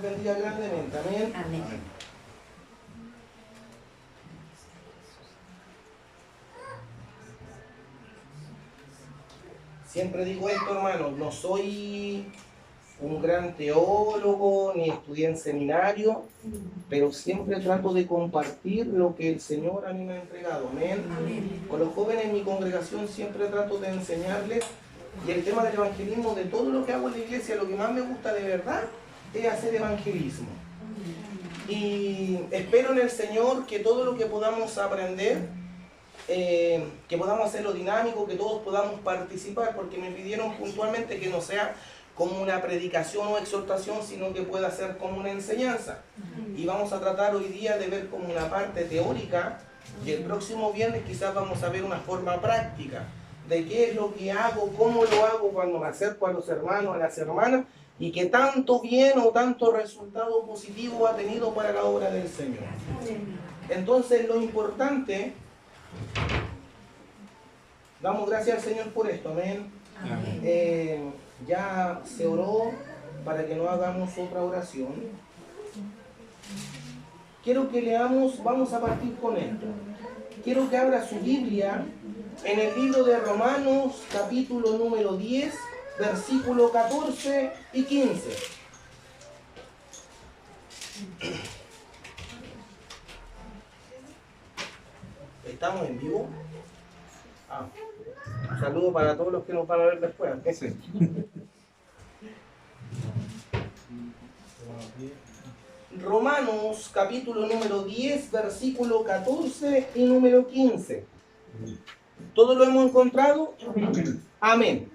bendiga grandemente. Amén. Amén. Siempre digo esto, hermano, no soy un gran teólogo ni estudié en seminario, pero siempre trato de compartir lo que el Señor a mí me ha entregado. Amén. Amén. Con los jóvenes en mi congregación siempre trato de enseñarles, y el tema del evangelismo, de todo lo que hago en la iglesia, lo que más me gusta de verdad es hacer evangelismo. Y espero en el Señor que todo lo que podamos aprender, que podamos hacerlo dinámico, que todos podamos participar, porque me pidieron puntualmente que no sea como una predicación o exhortación, sino que pueda ser como una enseñanza. Y vamos a tratar hoy día de ver como una parte teórica, y el próximo viernes quizás vamos a ver una forma práctica de qué es lo que hago, cómo lo hago cuando me acerco a los hermanos, a las hermanas, y que tanto bien o tanto resultado positivo ha tenido para la obra del Señor. Entonces lo importante, damos gracias al Señor por esto, amén. Ya se oró para que no hagamos otra oración. Quiero que leamos, vamos a partir con esto. Quiero que abra su Biblia en el libro de Romanos, capítulo número 10, versículo 14 y 15. ¿Estamos en vivo? Un saludo para todos los que nos van a ver después. Sí. Romanos, capítulo número 10, versículo 14 y número 15. ¿Todo lo hemos encontrado? Amén.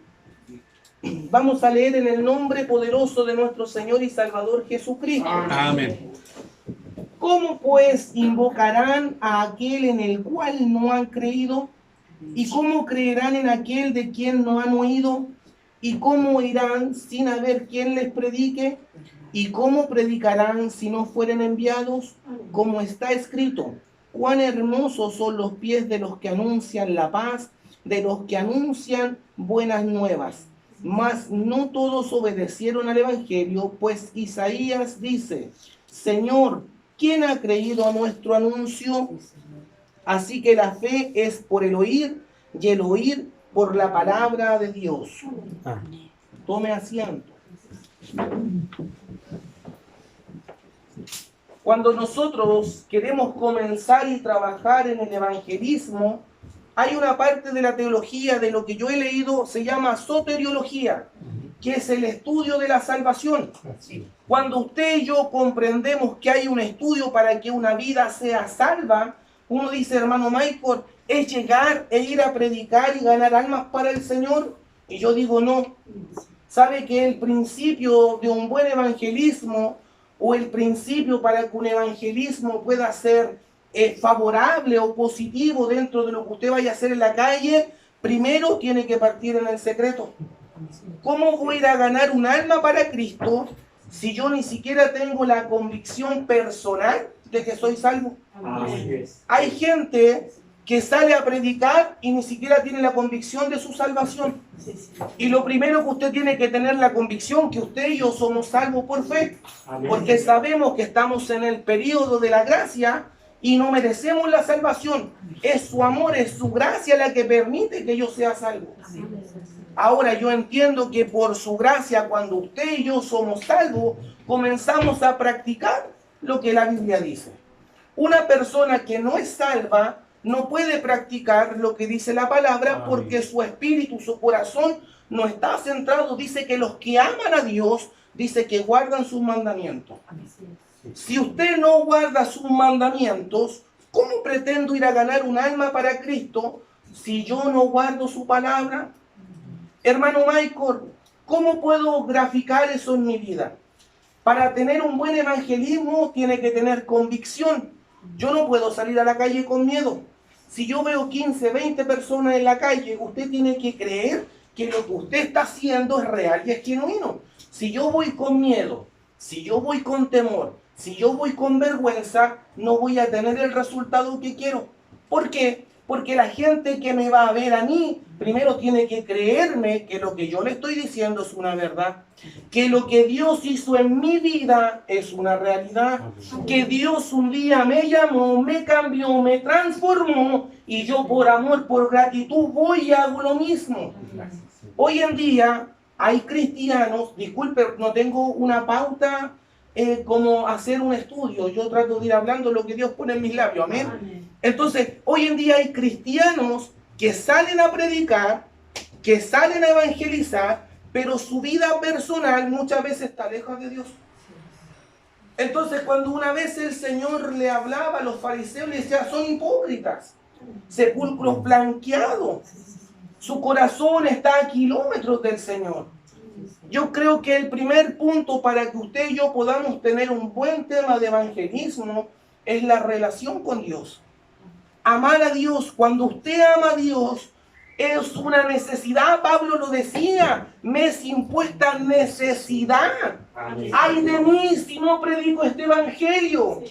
Vamos a leer en el nombre poderoso de nuestro Señor y Salvador Jesucristo. Amén. ¿Cómo pues invocarán a aquel en el cual no han creído? ¿Y cómo creerán en aquel de quien no han oído? ¿Y cómo irán sin haber quien les predique? ¿Y cómo predicarán si no fueren enviados? Como está escrito: cuán hermosos son los pies de los que anuncian la paz, de los que anuncian buenas nuevas. Mas no todos obedecieron al Evangelio, pues Isaías dice: Señor, ¿quién ha creído a nuestro anuncio? Así que la fe es por el oír, y el oír por la palabra de Dios. Tome asiento. Cuando nosotros queremos comenzar y trabajar en el evangelismo, hay una parte de la teología, de lo que yo he leído, se llama soteriología, que es el estudio de la salvación. Cuando usted y yo comprendemos que hay un estudio para que una vida sea salva, uno dice, hermano Michael, ¿es llegar e ir a predicar y ganar almas para el Señor? Y yo digo, no. ¿Sabe que el principio de un buen evangelismo, o el principio para que un evangelismo pueda ser favorable o positivo dentro de lo que usted vaya a hacer en la calle, primero tiene que partir en el secreto? ¿Cómo voy a ir a ganar un alma para Cristo si yo ni siquiera tengo la convicción personal de que soy salvo? Hay gente que sale a predicar y ni siquiera tiene la convicción de su salvación. Y lo primero que usted tiene que tener la convicción que usted y yo somos salvos por fe, porque sabemos que estamos en el periodo de la gracia y no merecemos la salvación. Es su amor, es su gracia la que permite que yo sea salvo. Ahora yo entiendo que por su gracia, cuando usted y yo somos salvos, comenzamos a practicar lo que la Biblia dice. Una persona que no es salva no puede practicar lo que dice la palabra, porque su espíritu, su corazón no está centrado. Dice que los que aman a Dios, dice que guardan sus mandamientos. Si usted no guarda sus mandamientos, ¿cómo pretendo ir a ganar un alma para Cristo si yo no guardo su palabra? Hermano Michael, ¿cómo puedo graficar eso en mi vida? Para tener un buen evangelismo tiene que tener convicción. Yo no puedo salir a la calle con miedo. Si yo veo 15, 20 personas en la calle, usted tiene que creer que lo que usted está haciendo es real y es genuino. Si yo voy con miedo, si yo voy con temor, si yo voy con vergüenza, no voy a tener el resultado que quiero. ¿Por qué? Porque la gente que me va a ver a mí, primero tiene que creerme que lo que yo le estoy diciendo es una verdad. Que lo que Dios hizo en mi vida es una realidad. Que Dios un día me llamó, me cambió, me transformó. Y yo por amor, por gratitud, voy y hago lo mismo. Hoy en día hay cristianos, disculpe, no tengo una pauta como hacer un estudio. Yo trato de ir hablando lo que Dios pone en mis labios. Amén. Entonces, hoy en día hay cristianos que salen a predicar, que salen a evangelizar, pero su vida personal muchas veces está lejos de Dios. Entonces, cuando una vez el Señor le hablaba a los fariseos, le decía, son hipócritas, sepulcros blanqueados. Su corazón está a kilómetros del Señor. Yo creo que el primer punto para que usted y yo podamos tener un buen tema de evangelismo es la relación con Dios. Amar a Dios. Cuando usted ama a Dios, es una necesidad. Pablo lo decía, me es impuesta necesidad. Ay de mí si no predico este evangelio.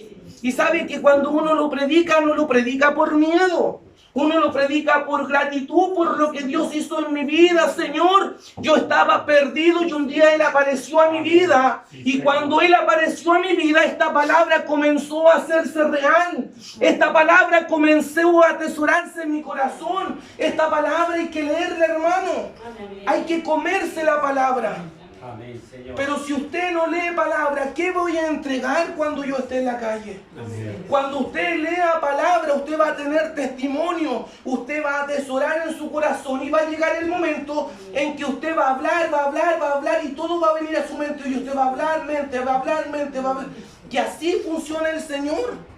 Y sabe que cuando uno lo predica, no lo predica por miedo. Uno lo predica por gratitud, por lo que Dios hizo en mi vida. Señor, yo estaba perdido y un día Él apareció a mi vida. Y cuando Él apareció a mi vida, esta palabra comenzó a hacerse real. Esta palabra comenzó a atesorarse en mi corazón. Esta palabra hay que leerla, hermano. Hay que comerse la palabra. Amén, Señor. Pero si usted no lee palabra, ¿qué voy a entregar cuando yo esté en la calle? Amén. Cuando usted lea palabra, usted va a tener testimonio, usted va a atesorar en su corazón y va a llegar el momento en que usted va a hablar y todo va a venir a su mente y usted va a hablar, mente, va a hablar, mente, va a hablar. Y así funciona el Señor.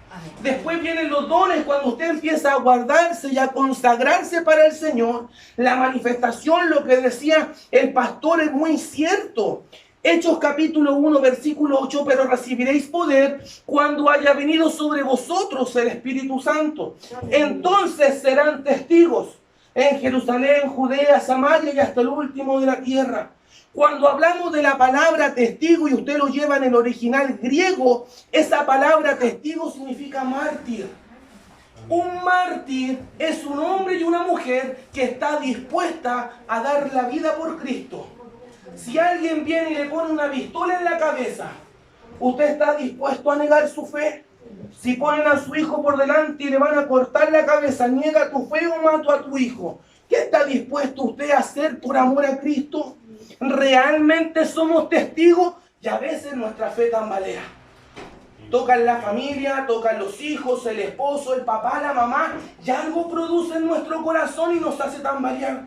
Después vienen los dones cuando usted empieza a guardarse y a consagrarse para el Señor. La manifestación, lo que decía el pastor es muy cierto. Hechos capítulo 1, versículo 8, pero recibiréis poder cuando haya venido sobre vosotros el Espíritu Santo. Entonces serán testigos en Jerusalén, Judea, Samaria y hasta el último de la tierra. Cuando hablamos de la palabra testigo y usted lo lleva en el original griego, esa palabra testigo significa mártir. Un mártir es un hombre y una mujer que está dispuesta a dar la vida por Cristo. Si alguien viene y le pone una pistola en la cabeza, ¿usted está dispuesto a negar su fe? Si ponen a su hijo por delante y le van a cortar la cabeza, ¿niega tu fe o mato a tu hijo? ¿Qué está dispuesto usted a hacer por amor a Cristo? Realmente somos testigos y a veces nuestra fe tambalea. Tocan la familia, tocan los hijos, el esposo, el papá, la mamá, y algo produce en nuestro corazón y nos hace tambalear.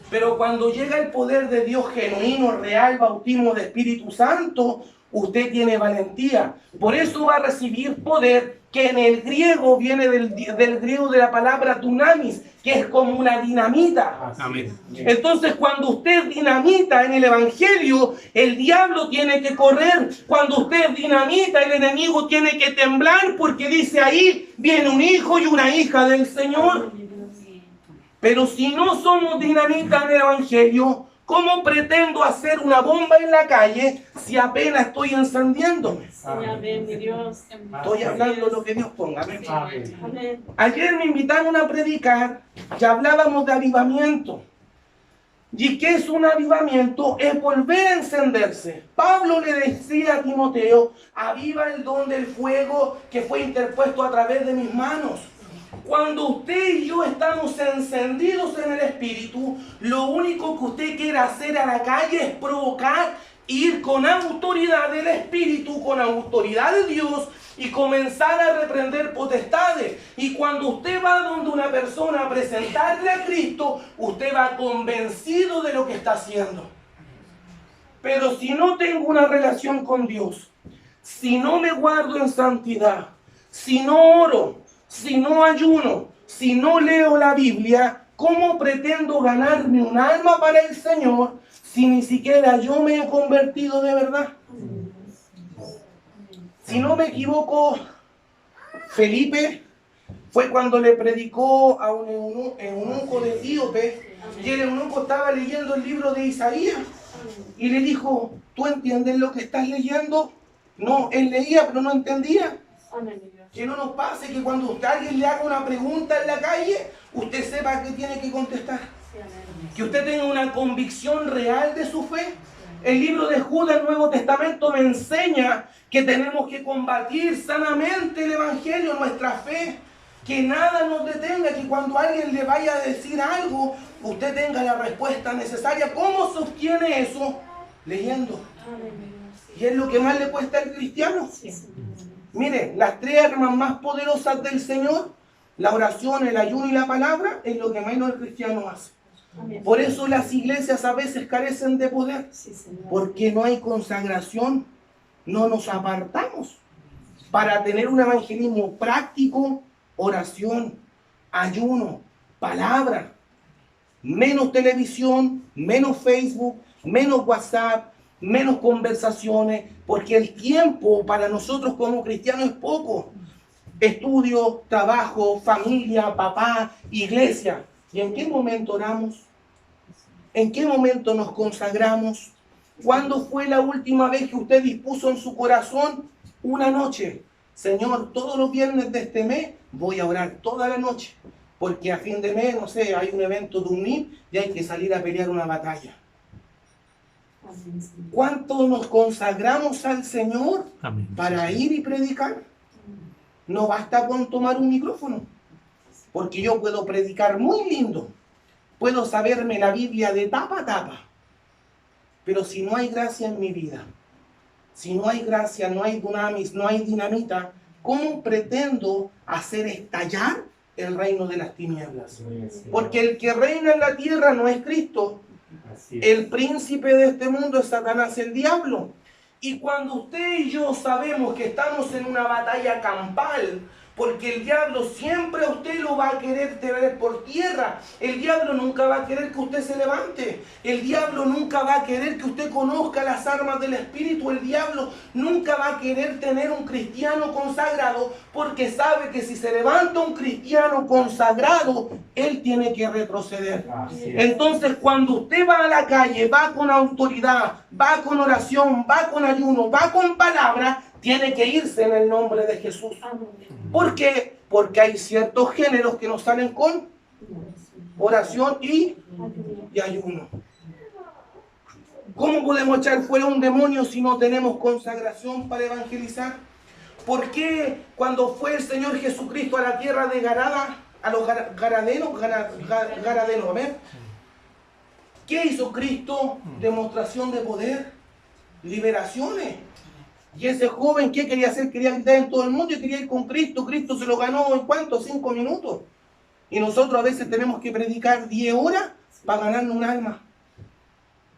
Pero cuando llega el poder de Dios genuino, real, bautismo de Espíritu Santo, usted tiene valentía. Por eso va a recibir poder, que en el griego viene del griego de la palabra dunamis, que es como una dinamita. Amén. Entonces, cuando usted dinamita en el Evangelio, el diablo tiene que correr. Cuando usted dinamita, el enemigo tiene que temblar, porque dice ahí, viene un hijo y una hija del Señor. Pero si no somos dinamita en el Evangelio, ¿cómo pretendo hacer una bomba en la calle si apenas estoy encendiéndome? Amén, mi Dios. Estoy hablando lo que Dios ponga. Amén. Ayer me invitaron a predicar y hablábamos de avivamiento. ¿Y qué es un avivamiento? Es volver a encenderse. Pablo le decía a Timoteo, aviva el don del fuego que fue interpuesto a través de mis manos. Cuando usted y yo estamos encendidos en el Espíritu, lo único que usted quiere hacer a la calle es provocar, ir con autoridad del Espíritu, con autoridad de Dios y comenzar a reprender potestades. Y cuando usted va donde una persona a presentarle a Cristo, usted va convencido de lo que está haciendo. Pero si no tengo una relación con Dios, si no me guardo en santidad, si no oro, si no ayuno, si no leo la Biblia, ¿cómo pretendo ganarme un alma para el Señor si ni siquiera yo me he convertido de verdad? Si no me equivoco, Felipe fue cuando le predicó a un eunuco de Etíope, y el eunuco estaba leyendo el libro de Isaías y le dijo, ¿tú entiendes lo que estás leyendo? No, él leía pero no entendía. Amén, mi Dios. Que no nos pase que cuando usted, alguien le haga una pregunta en la calle, usted sepa que tiene que contestar. Sí, amén. Que usted tenga una convicción real de su fe. El libro de Judas, el Nuevo Testamento, me enseña que tenemos que combatir sanamente el Evangelio, nuestra fe. Que nada nos detenga, que cuando alguien le vaya a decir algo, usted tenga la respuesta necesaria. ¿Cómo se obtiene eso? Leyendo. Amén, mi Dios. Y es lo que más le cuesta al cristiano. Sí, Señor. Mire, las tres armas más poderosas del Señor, la oración, el ayuno y la palabra, es lo que menos el cristiano hace. Amén. Por eso las iglesias a veces carecen de poder, Sí, Señor. porque no hay consagración, no nos apartamos. Para tener un evangelismo práctico, oración, ayuno, palabra, menos televisión, menos Facebook, menos WhatsApp, menos conversaciones, porque el tiempo para nosotros como cristianos es poco. Estudio, trabajo, familia, papá, iglesia. ¿Y en qué momento oramos? ¿En qué momento nos consagramos? ¿Cuándo fue la última vez que usted dispuso en su corazón una noche? Señor, todos los viernes de este mes voy a orar toda la noche, porque a fin de mes, no sé, hay un evento de UNIP y hay que salir a pelear una batalla. Amén, Señor. ¿Cuánto nos consagramos al Señor Amén. para ir y predicar? No basta con tomar un micrófono, porque yo puedo predicar muy lindo, puedo saberme la Biblia de tapa a tapa, pero si no hay gracia en mi vida, si no hay gracia, no hay dunamis, no hay dinamita, ¿cómo pretendo hacer estallar el reino de las tinieblas? Porque el que reina en la tierra no es Cristo. El príncipe de este mundo es Satanás, el diablo. Y cuando usted y yo sabemos que estamos en una batalla campal, porque el diablo siempre a usted lo va a querer tener por tierra. El diablo nunca va a querer que usted se levante. El diablo nunca va a querer que usted conozca las armas del Espíritu. El diablo nunca va a querer tener un cristiano consagrado, porque sabe que si se levanta un cristiano consagrado, él tiene que retroceder. Entonces, cuando usted va a la calle, va con autoridad, va con oración, va con ayuno, va con palabra, tiene que irse en el nombre de Jesús. Amén. ¿Por qué? Porque hay ciertos géneros que nos salen con oración y ayuno. ¿Cómo podemos echar fuera un demonio si no tenemos consagración para evangelizar? ¿Por qué cuando fue el Señor Jesucristo a la tierra de Garada, a los garadenos, a ver, ¿qué hizo Cristo? Demostración de poder, liberaciones. Y ese joven, ¿qué quería hacer? Quería gritar en todo el mundo y quería ir con Cristo. Cristo se lo ganó en ¿cuánto? 5 minutos. Y nosotros a veces tenemos que predicar 10 horas para ganarnos un alma.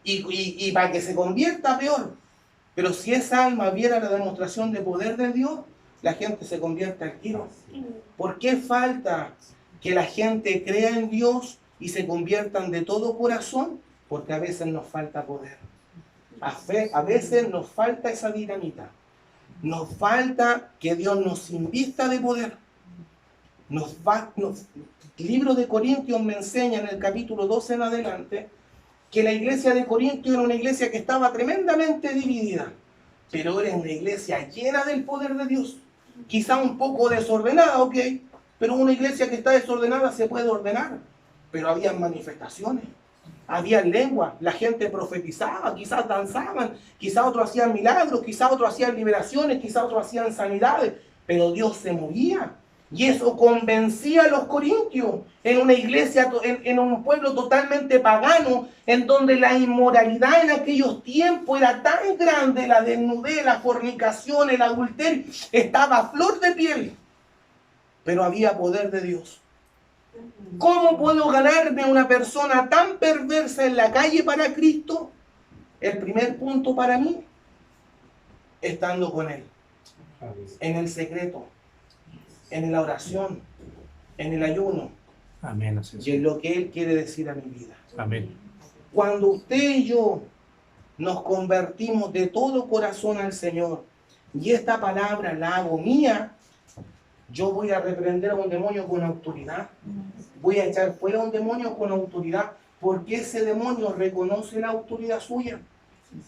Y para que se convierta, peor. Pero si esa alma viera la demostración de poder de Dios, la gente se convierte al tiro. ¿Por qué falta que la gente crea en Dios y se conviertan de todo corazón? Porque a veces nos falta poder. A veces nos falta esa dinamita. Nos falta que Dios nos invista de poder. El libro de Corintios me enseña en el capítulo 12 en adelante que la iglesia de Corintios era una iglesia que estaba tremendamente dividida, pero era una iglesia llena del poder de Dios. Quizá un poco desordenada, ok, pero una iglesia que está desordenada se puede ordenar. Pero había manifestaciones. Había lengua, la gente profetizaba, quizás danzaban, quizás otros hacían milagros, quizás otros hacían liberaciones, quizás otros hacían sanidades, pero Dios se movía. Y eso convencía a los corintios en una iglesia, en un pueblo totalmente pagano, en donde la inmoralidad en aquellos tiempos era tan grande, la desnudez, la fornicación, el adulterio, estaba a flor de piel, pero había poder de Dios. ¿Cómo puedo ganarme a una persona tan perversa en la calle para Cristo? El primer punto para mí, estando con Él, en el secreto, en la oración, en el ayuno, Amén. y en lo que Él quiere decir a mi vida. Amén. Cuando usted y yo nos convertimos de todo corazón al Señor, y esta palabra la hago mía, yo voy a reprender a un demonio con autoridad. Voy a echar fuera a un demonio con autoridad, porque ese demonio reconoce la autoridad suya.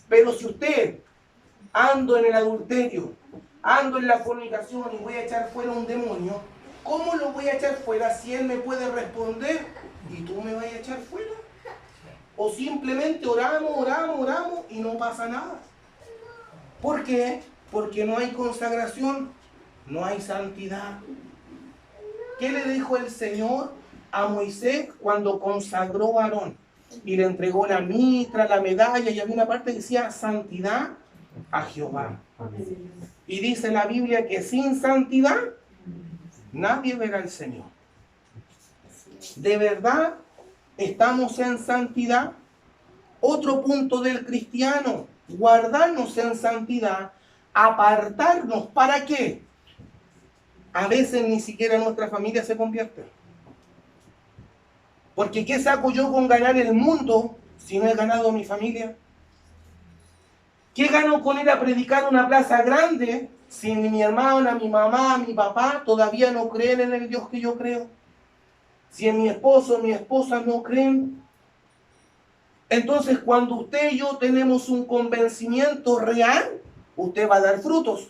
Pero si usted, ando en el adulterio, ando en la fornicación y voy a echar fuera un demonio, ¿cómo lo voy a echar fuera si él me puede responder y tú me vas a echar fuera? O simplemente oramos y no pasa nada. ¿Por qué? Porque no hay consagración, no hay santidad. ¿Qué le dijo el Señor a Moisés cuando consagró a Aarón? Y le entregó la mitra, la medalla, y había una parte que decía santidad a Jehová. Y dice la Biblia que sin santidad nadie verá al Señor. ¿De verdad estamos en santidad? Otro punto del cristiano, guardarnos en santidad, apartarnos. ¿Para qué? A veces ni siquiera nuestra familia se convierte. Porque ¿qué saco yo con ganar el mundo si no he ganado mi familia? ¿Qué gano con ir a predicar una plaza grande si ni mi hermana, mi mamá, mi papá todavía no creen en el Dios que yo creo? Si en mi esposo, mi esposa no creen. Entonces, cuando usted y yo tenemos un convencimiento real, usted va a dar frutos.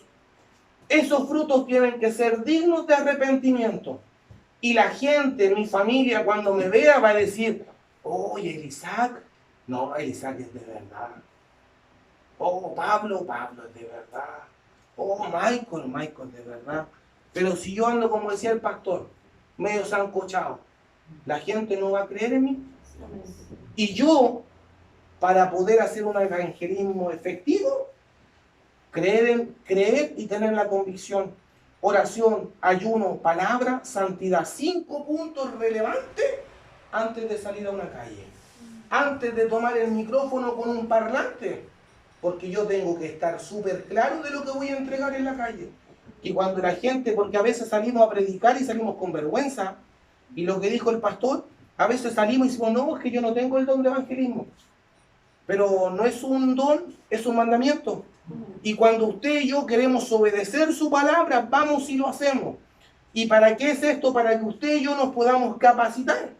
Esos frutos tienen que ser dignos de arrepentimiento. Y la gente, mi familia, cuando me vea, va a decir, oye, el Isaac. No, el Isaac es de verdad. Oh, Pablo es de verdad. Oh, Michael es de verdad. Pero si yo ando, como decía el pastor, medio sancochado, la gente no va a creer en mí. Y yo, para poder hacer un evangelismo efectivo, creer y tener la convicción. Oración, ayuno, palabra, santidad. 5 puntos relevantes antes de salir a una calle. Antes de tomar el micrófono con un parlante. Porque yo tengo que estar súper claro de lo que voy a entregar en la calle. Y cuando la gente, porque a veces salimos a predicar y salimos con vergüenza. Y lo que dijo el pastor, a veces salimos y decimos, no, es que yo no tengo el don de evangelismo. Pero no es un don, es un mandamiento. Y cuando usted y yo queremos obedecer su palabra, vamos y lo hacemos. ¿Y para qué es esto? Para que usted y yo nos podamos capacitar.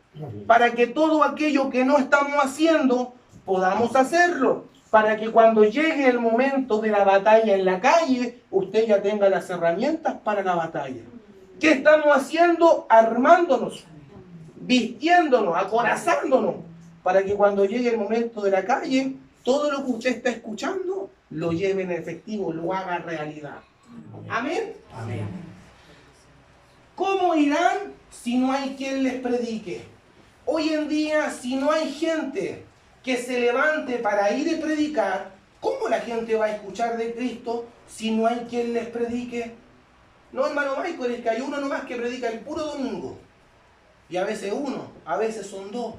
Para que todo aquello que no estamos haciendo, podamos hacerlo. Para que cuando llegue el momento de la batalla en la calle, usted ya tenga las herramientas para la batalla. ¿Qué estamos haciendo? Armándonos, vistiéndonos, acorazándonos. Para que cuando llegue el momento de la calle, todo lo que usted está escuchando, lo lleve en efectivo, lo haga realidad. Amén. Amén. ¿Cómo irán si no hay quien les predique? Hoy en día, si no hay gente que se levante para ir y predicar, ¿cómo la gente va a escuchar de Cristo si no hay quien les predique? No, hermano Michael, es que hay uno nomás que predica el puro domingo. Y a veces uno, a veces son dos.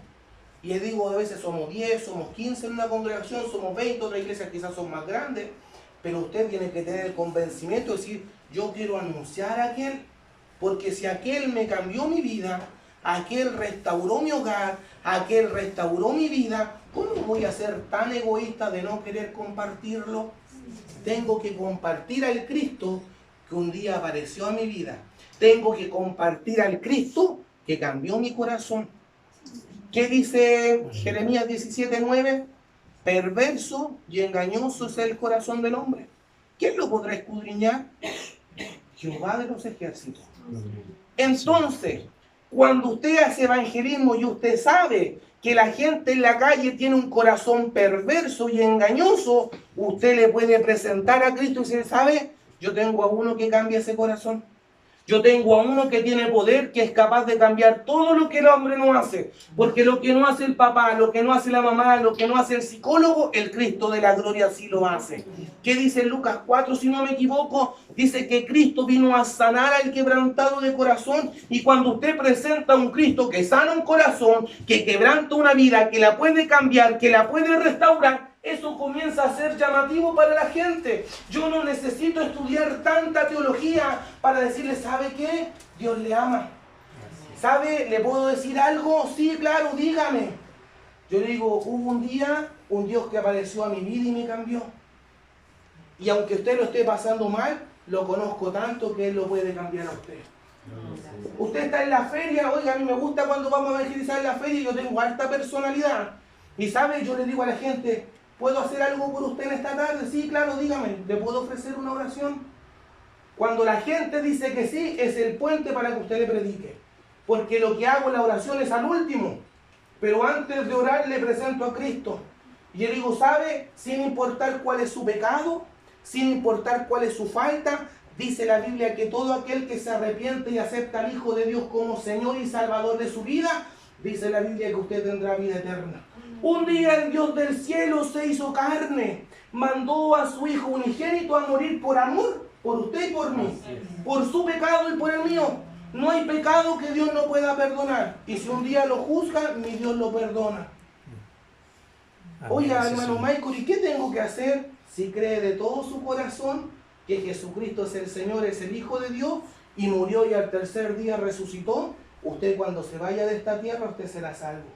Y les digo, a veces somos 10, somos 15 en una congregación, somos 20, otras iglesias quizás son más grandes, pero usted tiene que tener el convencimiento de decir, yo quiero anunciar a aquel, porque si aquel me cambió mi vida, aquel restauró mi hogar, aquel restauró mi vida, ¿cómo voy a ser tan egoísta de no querer compartirlo? Tengo que compartir al Cristo que un día apareció a mi vida. Tengo que compartir al Cristo que cambió mi corazón. ¿Qué dice Jeremías 17:9? Perverso y engañoso es el corazón del hombre. ¿Quién lo podrá escudriñar? Jehová de los ejércitos. Entonces, cuando usted hace evangelismo y usted sabe que la gente en la calle tiene un corazón perverso y engañoso, usted le puede presentar a Cristo y decir, ¿sabe? Yo tengo a uno que cambia ese corazón. Yo tengo a uno que tiene poder, que es capaz de cambiar todo lo que el hombre no hace. Porque lo que no hace el papá, lo que no hace la mamá, lo que no hace el psicólogo, el Cristo de la gloria sí lo hace. ¿Qué dice en Lucas 4, si no me equivoco? Dice que Cristo vino a sanar al quebrantado de corazón. Y cuando usted presenta a un Cristo que sana un corazón, que quebranta una vida, que la puede cambiar, que la puede restaurar, eso comienza a ser llamativo para la gente. Yo no necesito estudiar tanta teología para decirle, ¿sabe qué? Dios le ama. ¿Sabe? ¿Le puedo decir algo? Sí, claro, dígame. Yo digo, hubo un día, un Dios que apareció a mi vida y me cambió. Y aunque usted lo esté pasando mal, lo conozco tanto que Él lo puede cambiar a usted. Usted está en la feria, oiga, a mí me gusta cuando vamos a evangelizar en la feria y yo tengo alta personalidad. Y ¿sabe? Yo le digo a la gente, ¿puedo hacer algo por usted en esta tarde? Sí, claro, dígame. ¿Le puedo ofrecer una oración? Cuando la gente dice que sí, es el puente para que usted le predique. Porque lo que hago en la oración es al último. Pero antes de orar le presento a Cristo. Y yo digo, ¿sabe? Sin importar cuál es su pecado, sin importar cuál es su falta, dice la Biblia que todo aquel que se arrepiente y acepta al Hijo de Dios como Señor y Salvador de su vida, dice la Biblia que usted tendrá vida eterna. Un día el Dios del cielo se hizo carne, mandó a su Hijo unigénito a morir por amor, por usted y por mí, por su pecado y por el mío. No hay pecado que Dios no pueda perdonar. Y si un día lo juzga, mi Dios lo perdona. Oiga, hermano Michael, ¿y qué tengo que hacer si cree de todo su corazón que Jesucristo es el Señor, es el Hijo de Dios y murió y al tercer día resucitó? Usted cuando se vaya de esta tierra, usted será salvo.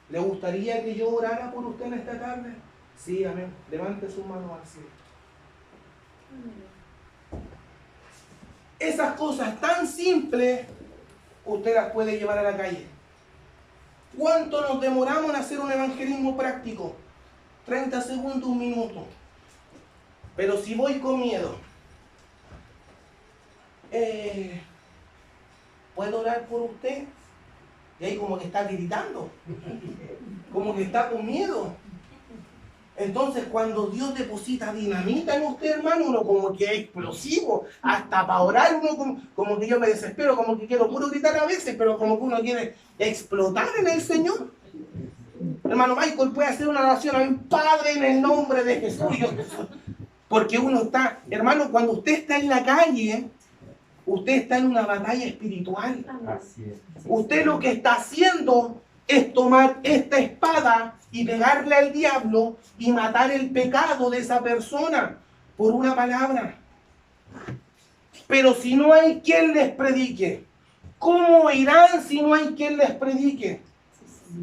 ¿Le gustaría que yo orara por usted en esta tarde? Sí, amén. Levante su mano al cielo. Esas cosas tan simples, usted las puede llevar a la calle. ¿Cuánto nos demoramos en hacer un evangelismo práctico? 30 segundos, un minuto. Pero si voy con miedo, ¿puedo orar por usted? Y ahí como que está gritando, como que está con miedo. Entonces cuando Dios deposita dinamita en usted, hermano, uno como que es explosivo, hasta para orar uno como que yo me desespero, como que quiero puro gritar a veces, pero como que uno quiere explotar en el Señor. Hermano Michael puede hacer una oración a mi Padre en el nombre de Jesús. Porque uno está, hermano, cuando usted está en la calle, usted está en una batalla espiritual. Usted lo que está haciendo es tomar esta espada y pegarle al diablo y matar el pecado de esa persona por una palabra. Pero si no hay quien les predique, ¿cómo irán si no hay quien les predique?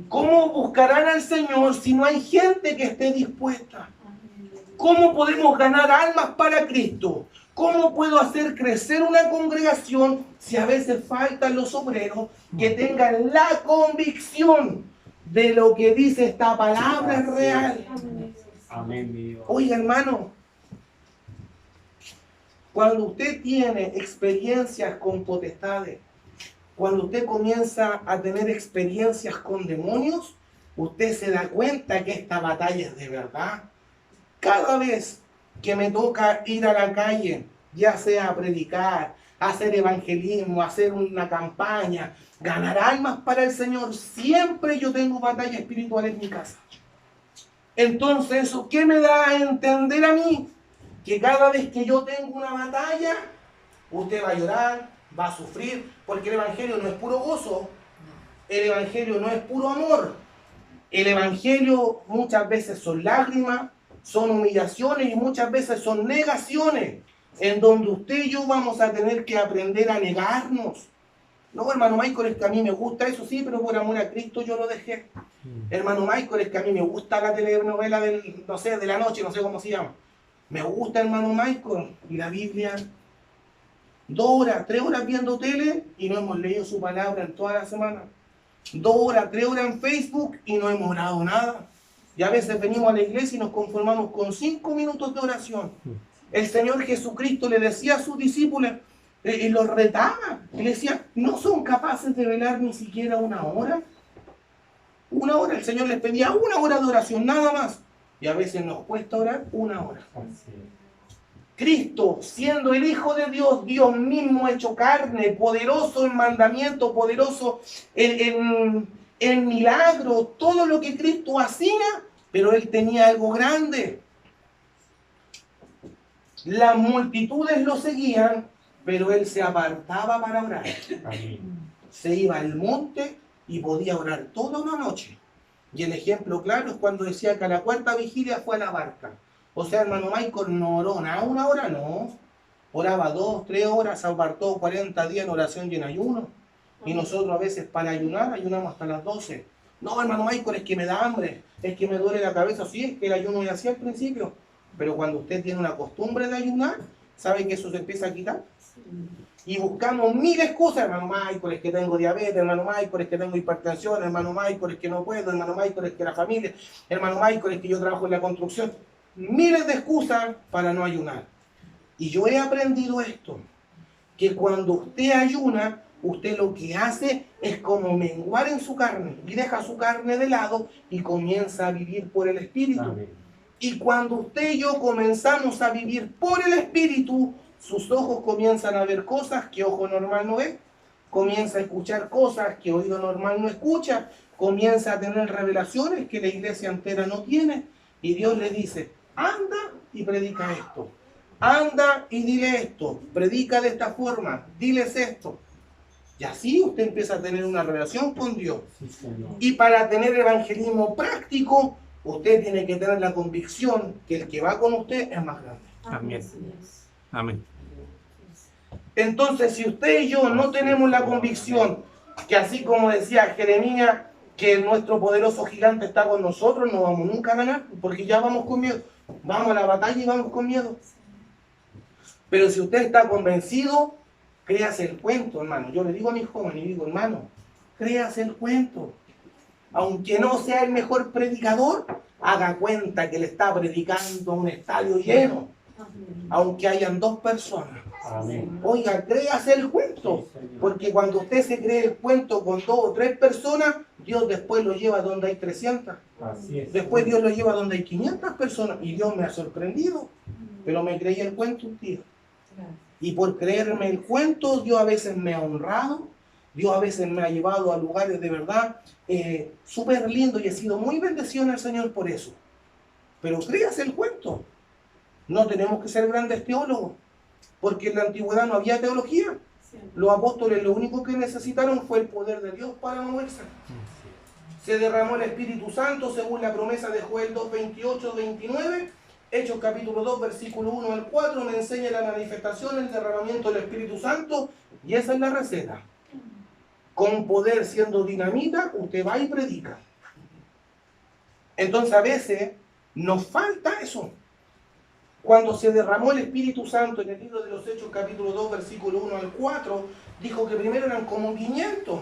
¿Cómo buscarán al Señor si no hay gente que esté dispuesta? ¿Cómo podemos ganar almas para Cristo? ¿Cómo puedo hacer crecer una congregación si a veces faltan los obreros que tengan la convicción de lo que dice esta palabra es real? Amén. Oiga, hermano, cuando usted tiene experiencias con potestades, cuando usted comienza a tener experiencias con demonios, usted se da cuenta que esta batalla es de verdad. Cada vez que me toca ir a la calle, ya sea a predicar, a hacer evangelismo, a hacer una campaña, ganar almas para el Señor, siempre yo tengo batalla espiritual en mi casa. Entonces, ¿eso qué me da a entender a mí? Que cada vez que yo tengo una batalla, usted va a llorar, va a sufrir, porque el evangelio no es puro gozo, el evangelio no es puro amor. El evangelio muchas veces son lágrimas, son humillaciones y muchas veces son negaciones, en donde usted y yo vamos a tener que aprender a negarnos. No, hermano Michael, es que a mí me gusta eso, sí, pero por amor a Cristo yo lo dejé. Hermano Michael, es que a mí me gusta la telenovela del, no sé, de la noche, no sé cómo se llama. Me gusta, hermano Michael, y la Biblia. 2 horas, 3 horas viendo tele y no hemos leído su palabra en toda la semana. 2 horas, 3 horas en Facebook y no hemos orado nada. Y a veces venimos a la iglesia y nos conformamos con 5 minutos de oración. El Señor Jesucristo le decía a sus discípulos, y los retaba, y le decía, ¿no son capaces de velar ni siquiera 1 hora? 1 hora, el Señor les pedía 1 hora de oración, nada más. Y a veces nos cuesta orar 1 hora. Cristo, siendo el Hijo de Dios, Dios mismo hecho carne, poderoso en mandamiento, poderoso en milagro, todo lo que Cristo hacía, pero Él tenía algo grande. Las multitudes lo seguían, pero Él se apartaba para orar. Se iba al monte y podía orar toda una noche. Y el ejemplo claro es cuando decía que a la 4ª vigilia fue a la barca. O sea, hermano Michael no oró nada 1 hora, no. Oraba 2, 3 horas, se apartó 40 días en oración y en ayuno. Y nosotros a veces para ayunar, ayunamos hasta las 12. No, hermano Michael, es que me da hambre, es que me duele la cabeza. Sí, es que el ayuno ya hacía al principio. Pero cuando usted tiene una costumbre de ayunar, ¿sabe que eso se empieza a quitar? Y buscamos 1000 excusas, hermano Michael, es que tengo diabetes, hermano Michael, es que tengo hipertensión, hermano Michael, es que no puedo, hermano Michael, es que la familia, hermano Michael, es que yo trabajo en la construcción. Miles de excusas para no ayunar. Y yo he aprendido esto, que cuando usted ayuna, usted lo que hace es como menguar en su carne y deja su carne de lado y comienza a vivir por el Espíritu. Amén. Y cuando usted y yo comenzamos a vivir por el Espíritu, sus ojos comienzan a ver cosas que ojo normal no ve, comienza a escuchar cosas que oído normal no escucha, comienza a tener revelaciones que la iglesia entera no tiene. Y Dios le dice, anda y predica esto. Anda y dile esto, predica de esta forma, diles esto. Y así usted empieza a tener una relación con Dios. Sí, Señor. Y para tener evangelismo práctico, usted tiene que tener la convicción que el que va con usted es más grande. Amén. Así es. Amén. Entonces, si usted y yo no tenemos la convicción que así como decía Jeremías, que nuestro poderoso gigante está con nosotros, no vamos nunca a ganar, porque ya vamos con miedo. Vamos a la batalla y vamos con miedo. Pero si usted está convencido, créase el cuento, hermano. Yo le digo a mis jóvenes, y digo, hermano, créase el cuento. Aunque no sea el mejor predicador, haga cuenta que le está predicando a un estadio lleno, Amén. aunque hayan 2 personas. Amén. Oiga, créase el cuento, Sí, Señor. porque cuando usted se cree el cuento con 2 o 3 personas, Dios después lo lleva donde hay 300. Así es. Después Dios lo lleva donde hay 500 personas. Y Dios me ha sorprendido, pero me creí el cuento un día. Gracias. Y por creerme el cuento, Dios a veces me ha honrado, Dios a veces me ha llevado a lugares de verdad súper lindos y he sido muy bendecido en el Señor por eso. Pero créase el cuento. No tenemos que ser grandes teólogos, porque en la antigüedad no había teología. Siempre. Los apóstoles lo único que necesitaron fue el poder de Dios para moverse. Se derramó el Espíritu Santo según la promesa de Joel 2:28-29. Hechos capítulo 2, versículo 1 al 4, me enseña la manifestación, el derramamiento del Espíritu Santo, y esa es la receta. Con poder siendo dinamita, usted va y predica. Entonces a veces nos falta eso. Cuando se derramó el Espíritu Santo en el libro de los Hechos capítulo 2, versículo 1 al 4, dijo que primero eran como 500.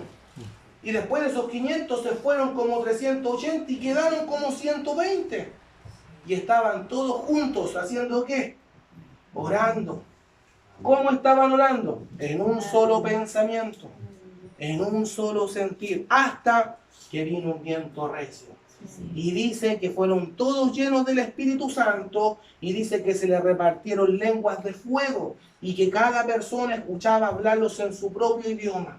Y después de esos 500 se fueron como 380 y quedaron como 120. Y estaban todos juntos, ¿haciendo qué? Orando. ¿Cómo estaban orando? En un solo pensamiento, en un solo sentir, hasta que vino un viento recio. Y dice que fueron todos llenos del Espíritu Santo, y dice que se les repartieron lenguas de fuego, y que cada persona escuchaba hablarlos en su propio idioma.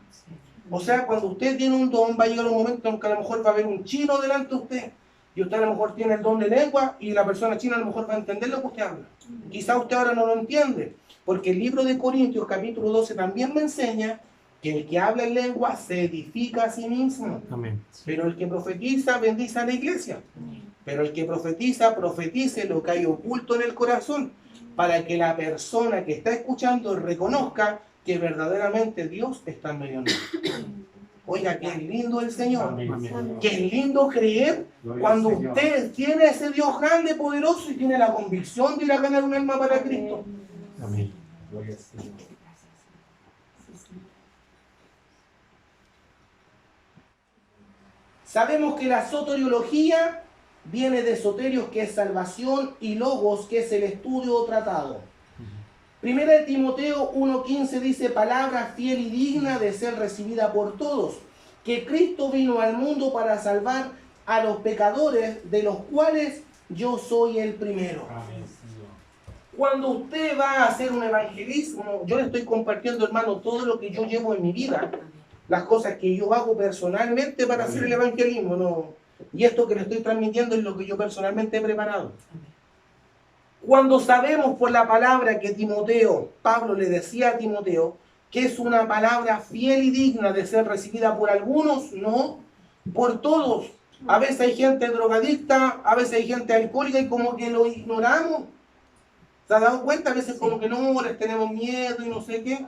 O sea, cuando usted tiene un don, va a llegar un momento en que a lo mejor va a haber un chino delante de usted, y usted a lo mejor tiene el don de lengua, y la persona china a lo mejor va a entender lo que usted habla. Quizá usted ahora no lo entiende, porque el libro de Corintios, capítulo 12, también me enseña que el que habla en lengua se edifica a sí mismo. Amén. Pero el que profetiza, bendice a la iglesia. Pero el que profetiza, profetice lo que hay oculto en el corazón, para que la persona que está escuchando reconozca que verdaderamente Dios está en medio de nosotros. Oiga, qué lindo el Señor. Amén, Señor. Qué lindo creer Gloria cuando al Señor. usted tiene ese Dios grande, poderoso, y tiene la convicción de ir a ganar un alma para Cristo. Amén. Gloria al Señor. Sabemos que la soteriología viene de soterios, que es salvación, y logos, que es el estudio o tratado. Primera de Timoteo 1:15 dice, palabra fiel y digna de ser recibida por todos, que Cristo vino al mundo para salvar a los pecadores, de los cuales yo soy el primero. Amén, Señor. Cuando usted va a hacer un evangelismo, yo le estoy compartiendo, hermano, todo lo que yo llevo en mi vida, las cosas que yo hago personalmente para hacer el evangelismo, no. Y esto que le estoy transmitiendo es lo que yo personalmente he preparado. Cuando sabemos por la palabra que Timoteo, Pablo le decía a Timoteo, que es una palabra fiel y digna de ser recibida por algunos, no, por todos. A veces hay gente drogadicta, a veces hay gente alcohólica y como que lo ignoramos. ¿Se ha dado cuenta? A veces como que no, les tenemos miedo y no sé qué.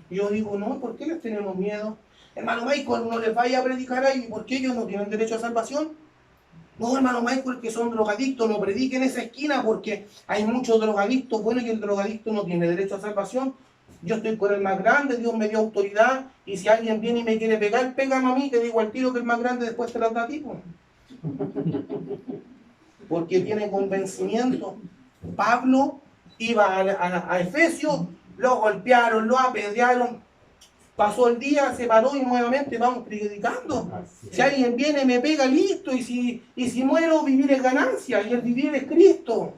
Y yo digo, no, ¿por qué les tenemos miedo? Hermano Michael, no les vaya a predicar ahí, ¿por qué ellos no tienen derecho a salvación? No, hermano Michael, que son drogadictos, no prediquen en esa esquina porque hay muchos drogadictos. Bueno, y el drogadicto no tiene derecho a salvación. Yo estoy con el más grande, Dios me dio autoridad, y si alguien viene y me quiere pegar, pégame a mí, te digo al tiro que el más grande después te la da a ti, pues. Porque tiene convencimiento. Pablo iba a Efesios, lo golpearon, lo apedrearon. Pasó el día, se paró y nuevamente vamos predicando. Si alguien viene, me pega, listo. Y si muero, vivir es ganancia. Y el vivir es Cristo.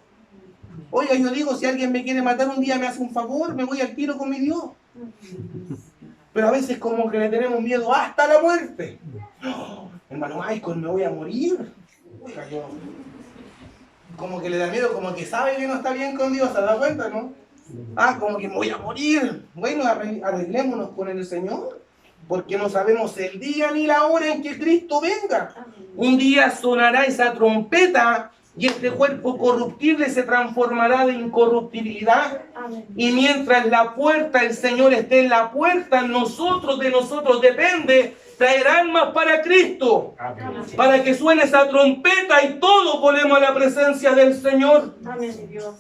Oiga, yo digo, si alguien me quiere matar un día, me hace un favor, me voy al tiro con mi Dios. Pero a veces como que le tenemos miedo hasta la muerte. Oh, hermano Michael, me voy a morir. Oiga, yo... Como que le da miedo, como que sabe que no está bien con Dios, ¿se da cuenta, no? Ah, como que me voy a morir. Bueno, arreglémonos con el Señor, porque no sabemos el día ni la hora en que Cristo venga. Un día sonará esa trompeta y este cuerpo corruptible se transformará de incorruptibilidad. Y mientras la puerta, el Señor esté en la puerta, de nosotros depende traer almas para Cristo. Amén. Para que suene esa trompeta y todos volvemos a la presencia del Señor. Amén, Dios.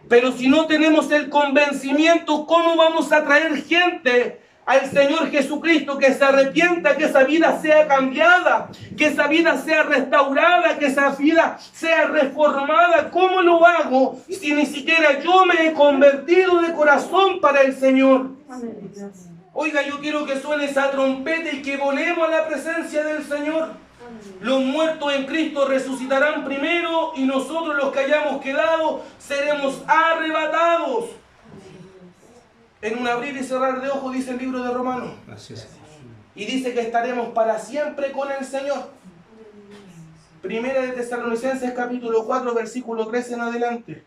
Pero si no tenemos el convencimiento, ¿cómo vamos a traer gente al Señor Jesucristo que se arrepienta, que esa vida sea cambiada, que esa vida sea restaurada, que esa vida sea reformada? ¿Cómo lo hago si ni siquiera yo me he convertido de corazón para el Señor? Amén, Dios. Oiga, yo quiero que suene esa trompeta y que volemos a la presencia del Señor. Los muertos en Cristo resucitarán primero y nosotros los que hayamos quedado seremos arrebatados. En un abrir y cerrar de ojos dice el libro de Romanos. Y dice que estaremos para siempre con el Señor. Primera de Tesalonicenses capítulo 4 versículo 13 en adelante.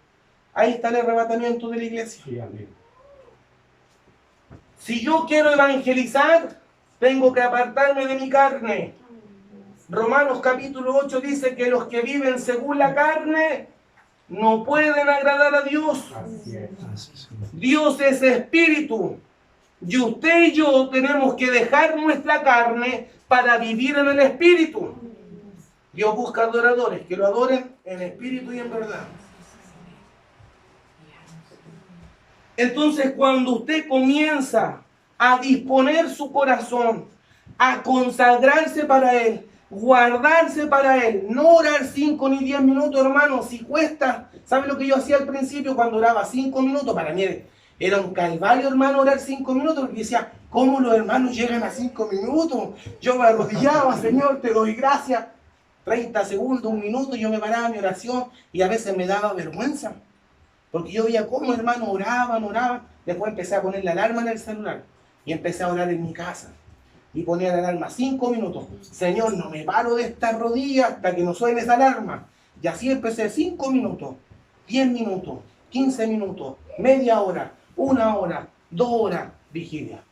Ahí está el arrebatamiento de la iglesia. Sí, amén. Si yo quiero evangelizar, tengo que apartarme de mi carne. Romanos capítulo 8 dice que los que viven según la carne no pueden agradar a Dios. Así es. Dios es espíritu. Y usted y yo tenemos que dejar nuestra carne para vivir en el espíritu. Dios busca adoradores que lo adoren en espíritu y en verdad. Entonces, cuando usted comienza a disponer su corazón, a consagrarse para Él, guardarse para Él, no orar 5 ni 10 minutos, hermano, si cuesta. ¿Sabe lo que yo hacía al principio cuando oraba 5 minutos? Para mí era un calvario, hermano, orar 5 minutos, porque decía, ¿cómo los hermanos llegan a 5 minutos? Yo me arrodillaba, Señor, te doy gracias. 30 segundos, 1 minuto, yo me paraba en mi oración y a veces me daba vergüenza. Porque yo veía cómo hermanos oraban. Después empecé a poner la alarma en el celular y empecé a orar en mi casa. Y ponía la alarma 5 minutos. Señor, no me paro de esta rodilla hasta que no suene esa alarma. Y así empecé 5 minutos, 10 minutos, 15 minutos, media hora, 1 hora, 2 horas, vigilia.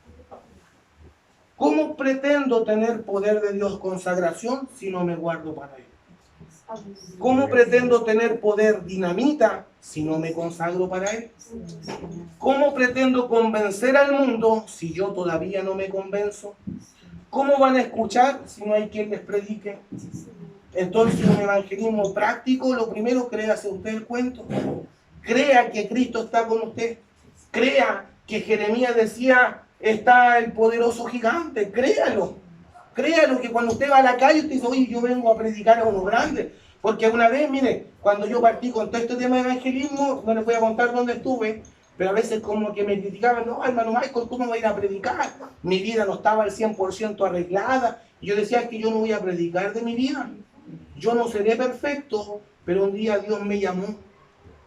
¿Cómo pretendo tener poder de Dios, consagración, si no me guardo para Él? ¿Cómo pretendo tener poder dinamita si no me consagro para Él? ¿Cómo pretendo convencer al mundo si yo todavía no me convenzo? ¿Cómo van a escuchar si no hay quien les predique? Entonces, un evangelismo práctico, lo primero, créase usted el cuento. Crea que Cristo está con usted. Crea que Jeremías decía, está el poderoso gigante. Créalo. Créalo, que cuando usted va a la calle, usted dice, oye, yo vengo a predicar a uno grande. Porque una vez, mire, cuando yo partí con todo este tema de evangelismo, no les voy a contar dónde estuve, pero a veces como que me criticaban, no, hermano Michael, ¿cómo voy a ir a predicar? Mi vida no estaba al 100% arreglada. Y yo decía que yo no voy a predicar de mi vida. Yo no seré perfecto, pero un día Dios me llamó.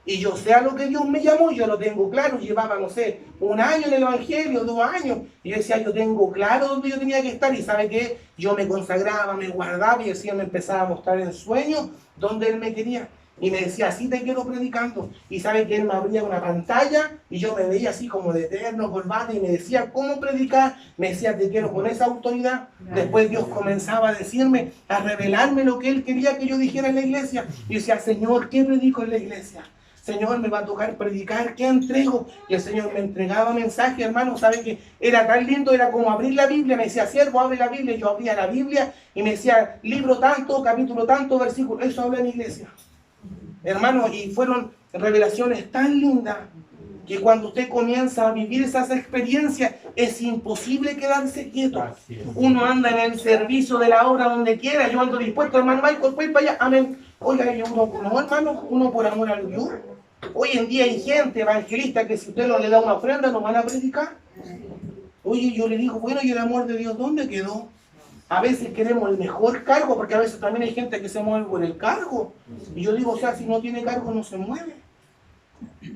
Y yo sé a lo que Dios me llamó, yo lo tengo claro. Llevaba, no sé, 1 año en el Evangelio, 2 años. Y yo decía, yo tengo claro dónde yo tenía que estar. Y ¿sabe qué? Yo me consagraba, me guardaba y el Señor me empezaba a mostrar en sueños donde Él me quería. Y me decía, así te quiero predicando. Y ¿sabe que Él me abría una pantalla y yo me veía así como de eterno, corbata, y me decía, ¿cómo predicar? Me decía, te quiero con esa autoridad. Después Dios comenzaba a decirme, a revelarme lo que Él quería que yo dijera en la iglesia. Y yo decía, Señor, ¿qué predico en la iglesia? Señor, me va a tocar predicar, ¿qué entrego? Y el Señor me entregaba mensaje, hermano. ¿Saben que era tan lindo? Era como abrir la Biblia. Me decía, siervo, abre la Biblia. Yo abría la Biblia y me decía, libro tanto, capítulo tanto, versículo. Eso habla en la iglesia. Hermano, y fueron revelaciones tan lindas que cuando usted comienza a vivir esas experiencias, es imposible quedarse quieto. Uno anda en el servicio de la obra donde quiera. Yo ando dispuesto, hermano Michael, pues para allá, amén. Oiga, yo no, hermano, uno por amor a Dios. Hoy en día hay gente evangelista que si usted no le da una ofrenda no van a predicar. Oye, yo le digo, bueno, ¿y el amor de Dios dónde quedó? A veces queremos el mejor cargo, porque a veces también hay gente que se mueve por el cargo. Y yo digo, o sea, si no tiene cargo no se mueve.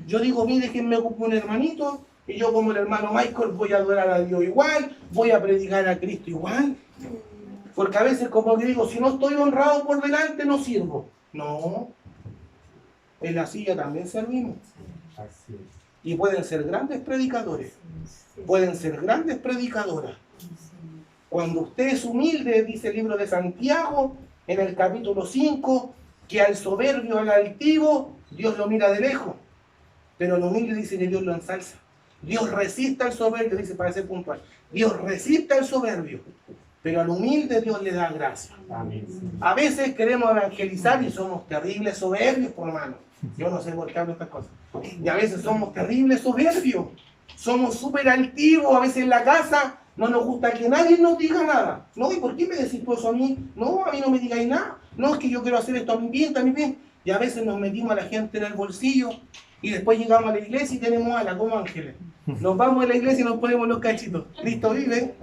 Yo digo, mire, que me ocupa un hermanito, y yo como el hermano Michael voy a adorar a Dios igual, voy a predicar a Cristo igual. Porque a veces, como que digo, si no estoy honrado por delante, no sirvo. No, en la silla también servimos. Así es. Y pueden ser grandes predicadores, pueden ser grandes predicadoras. Cuando usted es humilde, dice el libro de Santiago, en el capítulo 5, que al soberbio, al altivo, Dios lo mira de lejos. Pero al humilde dice que Dios lo ensalza. Dios resiste al soberbio, dice para ser puntual. Dios resiste al soberbio, pero al humilde Dios le da gracia. Amén. A veces queremos evangelizar y somos terribles soberbios, por hermano. Yo no sé por qué hablo estas cosas. Y a veces somos terribles soberbios. Somos súper altivos. A veces en la casa no nos gusta que nadie nos diga nada. No, ¿y por qué me decís tú eso a mí? No, a mí no me digáis nada. No, es que yo quiero hacer esto a mi bien, a mi bien. Y a veces nos metimos a la gente en el bolsillo y después llegamos a la iglesia y tenemos alas como ángeles. Nos vamos a la iglesia y nos ponemos los cachitos. Cristo vive.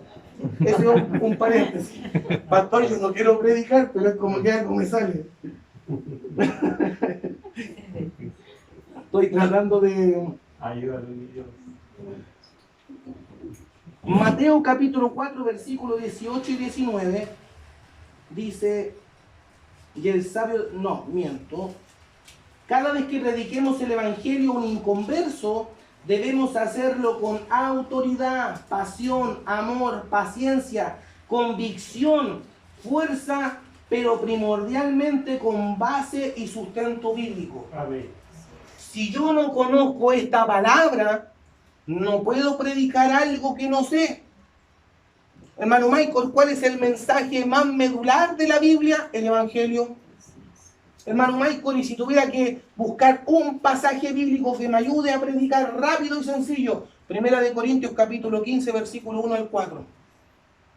Eso es un paréntesis. Pastor, yo no quiero predicar, pero es como que algo me sale. Estoy tratando de... Ayúdalo, Dios. Mateo capítulo 4, versículos 18 y 19, dice, y el sabio, no, miento, cada vez que prediquemos el evangelio a un inconverso, debemos hacerlo con autoridad, pasión, amor, paciencia, convicción, fuerza, pero primordialmente con base y sustento bíblico. Amén. Si yo no conozco esta palabra, no puedo predicar algo que no sé. Hermano Michael, ¿cuál es el mensaje más medular de la Biblia? El Evangelio. Hermano Michael, y si tuviera que buscar un pasaje bíblico que me ayude a predicar rápido y sencillo, Primera de Corintios capítulo 15, versículo 1 al 4.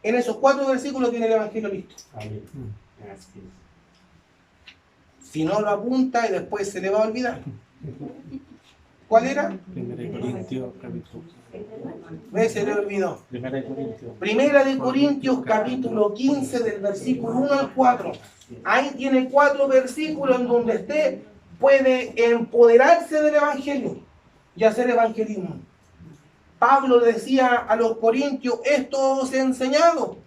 En esos 4 versículos tiene el Evangelio listo. Amén. Así es. Si no lo apunta y después se le va a olvidar. ¿Cuál era? Primera de Corintios, capítulo. Se le olvidó. Primera de Corintios. Primera de Corintios capítulo 15 del versículo 1 al 4. Ahí tiene 4 versículos en donde usted puede empoderarse del evangelio y hacer evangelismo. Pablo decía a los corintios, esto os he enseñado,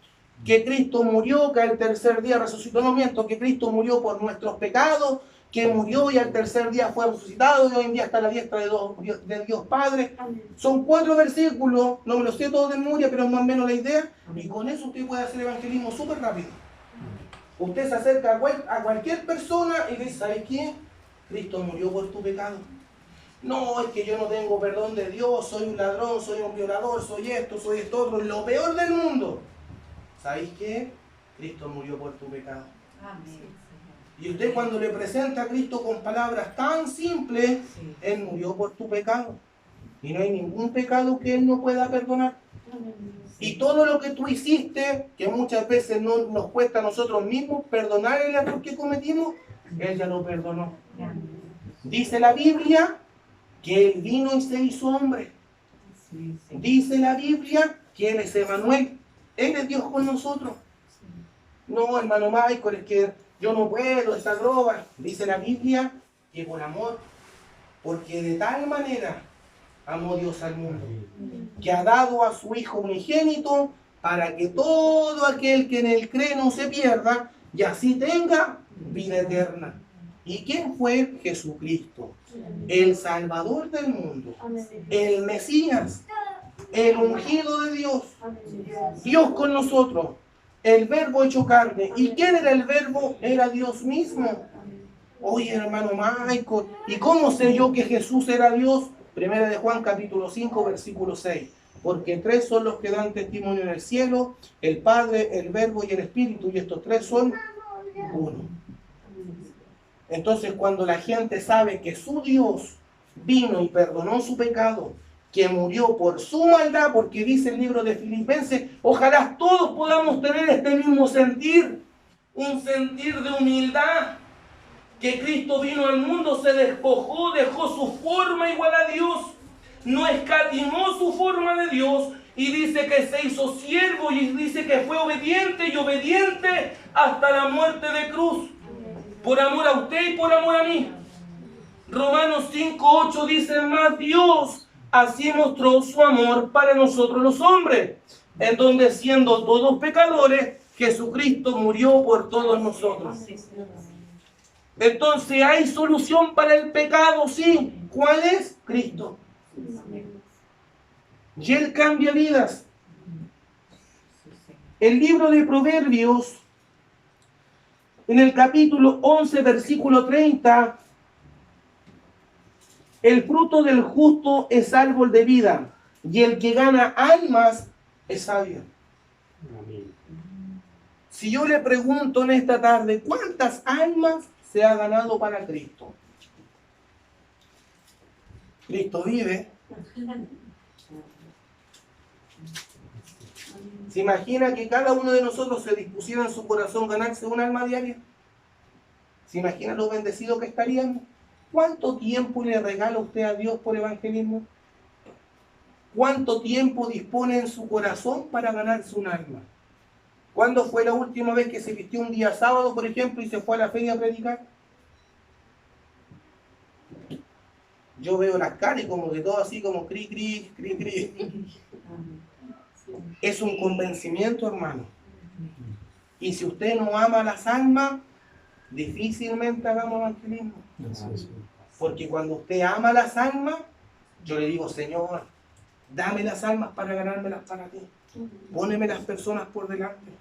que Cristo murió, que al tercer día resucitó, no miento, que Cristo murió por nuestros pecados, que murió y al tercer día fue resucitado y hoy en día está a la diestra de Dios Padre. Son 4 versículos, no me los sé todos de memoria, pero es más o menos la idea, y con eso usted puede hacer evangelismo súper rápido. Usted se acerca a cualquier persona y dice, ¿sabes qué? Cristo murió por tu pecado. No, es que yo no tengo perdón de Dios, soy un ladrón, soy un violador, soy esto otro, lo peor del mundo. ¿Sabéis qué? Cristo murió por tu pecado. Amén. Y usted cuando le presenta a Cristo con palabras tan simples, Él murió por tu pecado. Y no hay ningún pecado que Él no pueda perdonar. Y todo lo que tú hiciste, que muchas veces no nos cuesta a nosotros mismos perdonar el error que cometimos, Él ya lo perdonó. Dice la Biblia que Él vino y se hizo hombre. Dice la Biblia que Él es Emanuel. Él es Dios con nosotros. No, hermano Michael, es que yo no puedo, esta droga. Dice la Biblia que por amor, porque de tal manera amó Dios al mundo, que ha dado a su Hijo unigénito para que todo aquel que en Él cree no se pierda y así tenga vida eterna. ¿Y quién fue? Jesucristo, el Salvador del mundo, el Mesías, el ungido de Dios, Dios con nosotros, el Verbo hecho carne. ¿Y quién era el Verbo? Era Dios mismo. Oye, hermano Michael, ¿y cómo sé yo que Jesús era Dios? Primera de Juan capítulo 5, versículo 6. Porque 3 son los que dan testimonio en el cielo, el Padre, el Verbo y el Espíritu, y estos 3 son uno. Entonces, cuando la gente sabe que su Dios vino y perdonó su pecado, que murió por su maldad, porque dice el libro de Filipenses, ojalá todos podamos tener este mismo sentir, un sentir de humildad. que Cristo vino al mundo, se despojó, dejó su forma igual a Dios, no escatimó su forma de Dios, y dice que se hizo siervo, y dice que fue obediente y obediente hasta la muerte de cruz, por amor a usted y por amor a mí. Romanos 5:8 dice: más Dios así mostró su amor para nosotros los hombres, en donde siendo todos pecadores, Jesucristo murió por todos nosotros. Entonces, ¿hay solución para el pecado? Sí. ¿Cuál es? Cristo. Y Él cambia vidas. El libro de Proverbios, en el capítulo 11, versículo 30, el fruto del justo es árbol de vida, y el que gana almas es sabio. Amén. Si yo le pregunto en esta tarde, ¿cuántas almas se ha ganado para Cristo? Cristo vive. ¿Se imagina que cada uno de nosotros se dispusiera en su corazón ganarse un alma diaria? ¿Se imagina lo bendecido que estaríamos? ¿Cuánto tiempo le regala usted a Dios por evangelismo? ¿Cuánto tiempo dispone en su corazón para ganarse un alma? ¿Cuándo fue la última vez que se vistió un día sábado, por ejemplo, y se fue a la feria a predicar? Yo veo las caras y como que todo así como cri, cri, cri, cri. Es un convencimiento, hermano. Y si usted no ama las almas, difícilmente hagamos evangelismo. Porque cuando usted ama las almas, yo le digo: Señor, dame las almas para ganármelas para ti. Póneme las personas por delante.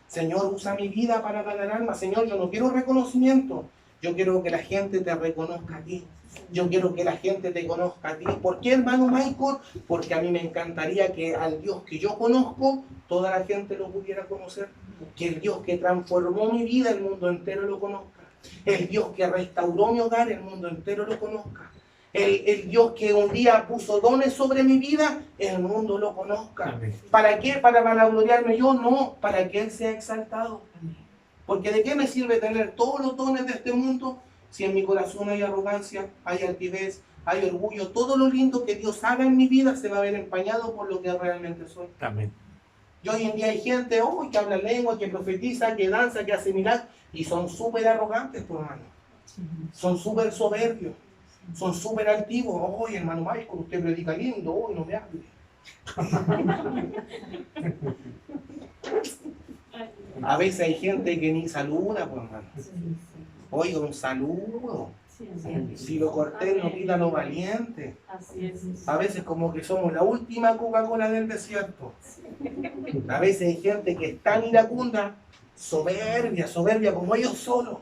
Señor, usa mi vida para ganar almas. Señor, yo no quiero reconocimiento. Yo quiero que la gente te reconozca a ti. Yo quiero que la gente te conozca a ti. ¿Por qué, hermano Michael? Porque a mí me encantaría que al Dios que yo conozco, toda la gente lo pudiera conocer. Que el Dios que transformó mi vida, el mundo entero lo conozca. El Dios que restauró mi hogar, el mundo entero lo conozca. El Dios que un día puso dones sobre mi vida, el mundo lo conozca. Amén. ¿Para qué? ¿Para vanagloriarme yo? No, para que Él sea exaltado. Porque ¿de qué me sirve tener todos los dones de este mundo si en mi corazón hay arrogancia, hay altivez, hay orgullo? Todo lo lindo que Dios haga en mi vida se va a ver empañado por lo que realmente soy. Amén. Y hoy en día hay gente que habla lengua, que profetiza, que danza, que hace milagros, y son súper arrogantes, por hermano. Son súper soberbios. Son súper altivos. Oye, hermano Michael, usted predica lindo. Hoy no me hable. A veces hay gente que ni saluda, pues, hermano. Oiga, un saludo. Si lo cortés no quita lo valiente. A veces como que somos la última Coca-Cola del desierto. A veces hay gente que es tan iracunda, soberbia como ellos solos.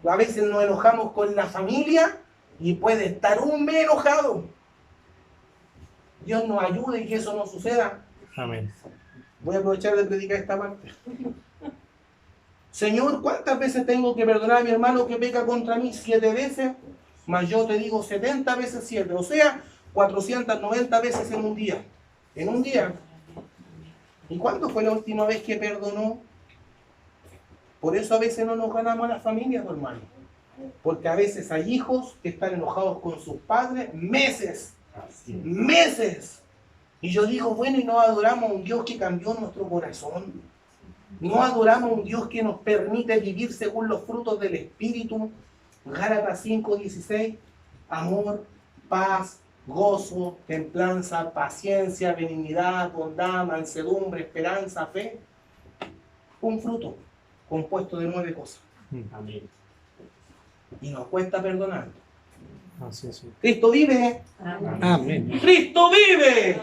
A veces nos enojamos con la familia y puede estar un mes enojado. Dios nos ayude y que eso no suceda. Amén. Voy a aprovechar de predicar esta parte. Señor, ¿cuántas veces tengo que perdonar a mi hermano que peca contra mí? 7 veces. Mas yo te digo 70 veces 7. O sea, 490 veces en un día. En un día. ¿Y cuándo fue la última vez que perdonó? Por eso a veces no nos ganamos a la familia, hermano. Porque a veces hay hijos que están enojados con sus padres meses. Meses. Y yo digo, bueno, y no adoramos a un Dios que cambió nuestro corazón. No adoramos a un Dios que nos permite vivir según los frutos del Espíritu. Gálatas 5:16. Amor, paz, gozo, templanza, paciencia, benignidad, bondad, mansedumbre, esperanza, fe. Un fruto compuesto de 9 cosas. Amén. Y nos cuesta perdonar. Así es. Cristo vive. Amén. Cristo vive.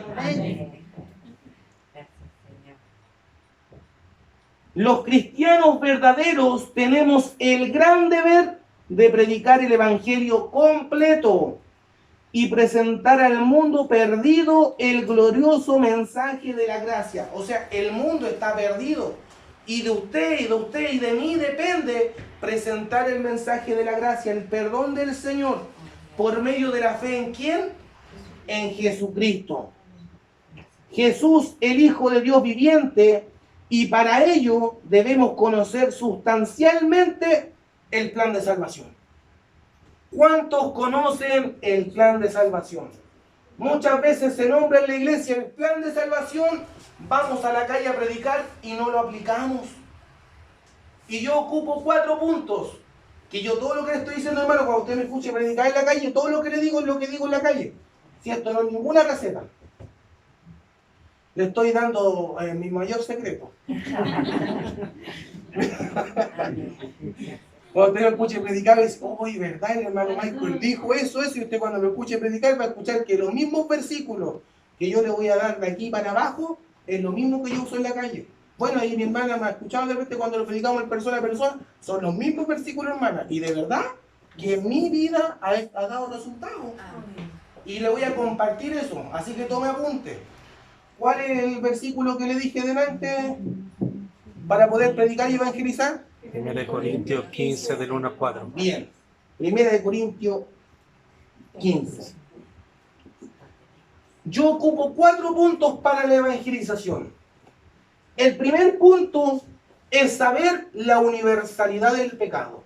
Los cristianos verdaderos tenemos el gran deber de predicar el evangelio completo y presentar al mundo perdido el glorioso mensaje de la gracia. O sea, el mundo está perdido. Y de usted, y de usted, y de mí depende presentar el mensaje de la gracia, el perdón del Señor, por medio de la fe en ¿quién? En Jesucristo. Jesús, el Hijo de Dios viviente, y para ello debemos conocer sustancialmente el plan de salvación? ¿Cuántos conocen el plan de salvación? Muchas veces se nombra en la iglesia el plan de salvación, vamos a la calle a predicar y no lo aplicamos. Y yo ocupo 4 puntos, que yo todo lo que le estoy diciendo, hermano, cuando usted me escuche predicar en la calle, todo lo que le digo es lo que digo en la calle. Si esto no es ninguna receta. Le estoy dando mi mayor secreto. Cuando usted me escuche predicar, dice, uy, ¿verdad? El hermano Michael dijo eso, y usted cuando me escuche predicar va a escuchar que los mismos versículos que yo le voy a dar de aquí para abajo es lo mismo que yo uso en la calle. Bueno, ahí mi hermana me ha escuchado de repente cuando lo predicamos en persona a persona, son los mismos versículos, hermana, y de verdad que en mi vida ha dado resultados. Y le voy a compartir eso, así que tome apunte. ¿Cuál es el versículo que le dije delante para poder predicar y evangelizar? 1 Corintios 15 del 1 al 4. Bien, 1 Corintios 15. Yo ocupo 4 puntos para la evangelización. El primer punto es saber la universalidad del pecado.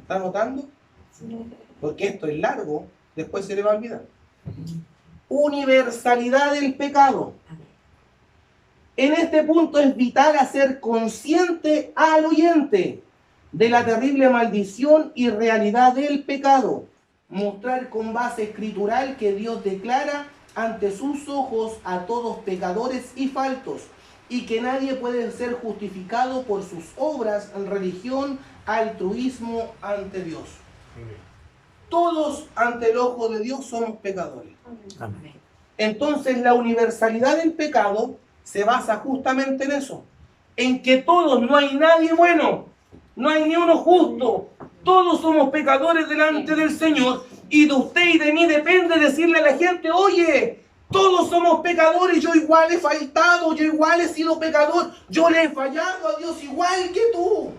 ¿Está notando? Porque esto es largo, después se le va a olvidar. Universalidad del pecado. En este punto es vital hacer consciente al oyente de la terrible maldición y realidad del pecado. Mostrar con base escritural que Dios declara ante sus ojos a todos pecadores y faltos, y que nadie puede ser justificado por sus obras, religión, altruismo ante Dios. Todos ante el ojo de Dios somos pecadores. Amén. Entonces la universalidad del pecado se basa justamente en eso, en que todos, no hay nadie bueno, no hay ni uno justo, todos somos pecadores delante del Señor, y de usted y de mí depende decirle a la gente, oye, todos somos pecadores, yo igual he faltado, yo igual he sido pecador, yo le he fallado a Dios igual que tú.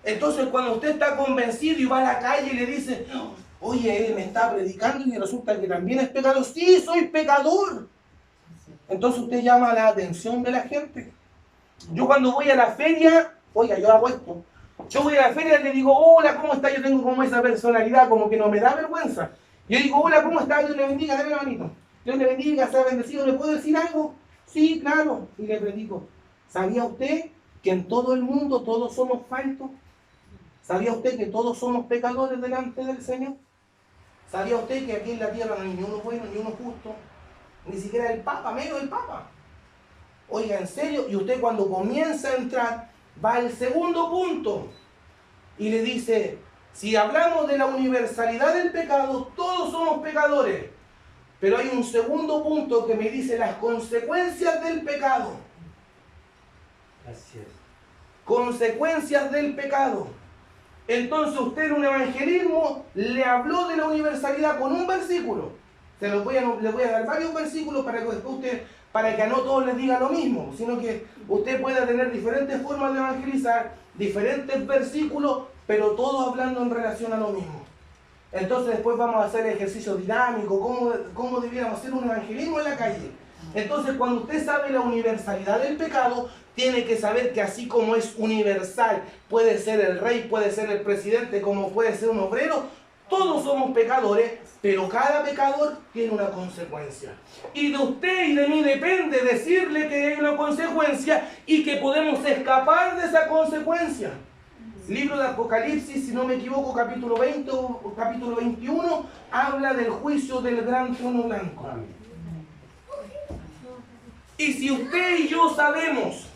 Entonces cuando usted está convencido y va a la calle y le dice, oye, él me está predicando y resulta que también es pecador, sí, soy pecador. Entonces usted llama la atención de la gente. Yo cuando voy a la feria, oiga, yo hago esto. Yo voy a la feria y le digo, hola, ¿cómo está? Yo tengo como esa personalidad, como que no me da vergüenza. Yo digo, hola, ¿cómo está? Dios le bendiga, dame la manito. Dios le bendiga, sea bendecido. ¿Le puedo decir algo? Sí, claro. Y le predico. ¿Sabía usted que en todo el mundo todos somos faltos? ¿Sabía usted que todos somos pecadores delante del Señor? ¿Sabía usted que aquí en la tierra no hay ni uno bueno ni uno justo? Ni siquiera el Papa, menos el Papa. Oiga, en serio, y usted cuando comienza a entrar, va al segundo punto y le dice, si hablamos de la universalidad del pecado, todos somos pecadores. Pero hay un segundo punto que me dice las consecuencias del pecado. Así es. Consecuencias del pecado. Entonces usted en un evangelismo le habló de la universalidad con un versículo. Le voy a dar varios versículos para que no todos les diga lo mismo, sino que usted pueda tener diferentes formas de evangelizar, diferentes versículos, pero todos hablando en relación a lo mismo. Entonces después vamos a hacer ejercicio dinámico, cómo debiéramos hacer un evangelismo en la calle. Entonces cuando usted sabe la universalidad del pecado, tiene que saber que así como es universal, puede ser el rey, puede ser el presidente, como puede ser un obrero, todos somos pecadores, pero cada pecador tiene una consecuencia. Y de usted y de mí depende decirle que hay una consecuencia y que podemos escapar de esa consecuencia. Libro de Apocalipsis, si no me equivoco, capítulo 20 o capítulo 21, habla del juicio del gran trono blanco. Y si usted y yo sabemos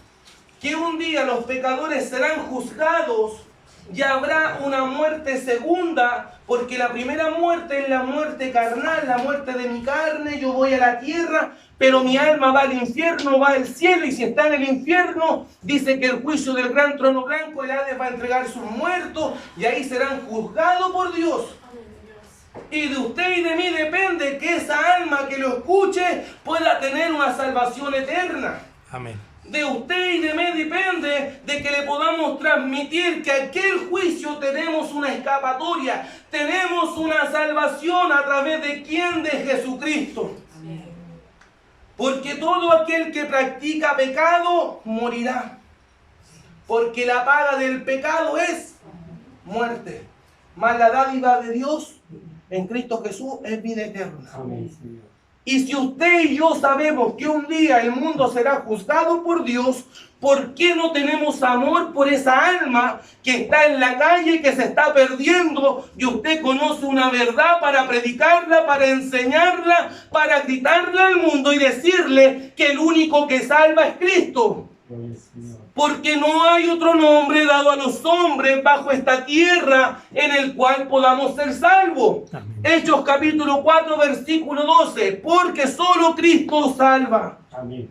que un día los pecadores serán juzgados y habrá una muerte segunda, porque la primera muerte es la muerte carnal, la muerte de mi carne, yo voy a la tierra, pero mi alma va al infierno, va al cielo, y si está en el infierno, dice que el juicio del gran trono blanco, el Hades va a entregar sus muertos, y ahí serán juzgados por Dios. Y de usted y de mí depende que esa alma que lo escuche pueda tener una salvación eterna. Amén. De usted y de mí depende de que le podamos transmitir que aquel juicio tenemos una escapatoria, tenemos una salvación a través de quién, de Jesucristo. Amén. Porque todo aquel que practica pecado morirá. Porque la paga del pecado es muerte. Mas la dádiva de Dios en Cristo Jesús es vida eterna. Amén, Señor. Y si usted y yo sabemos que un día el mundo será juzgado por Dios, ¿por qué no tenemos amor por esa alma que está en la calle, que se está perdiendo? Y usted conoce una verdad para predicarla, para enseñarla, para gritarla al mundo y decirle que el único que salva es Cristo. Gloria al Señor. Porque no hay otro nombre dado a los hombres bajo esta tierra en el cual podamos ser salvos. Amén. Hechos capítulo 4, versículo 12. Porque solo Cristo salva. Amén.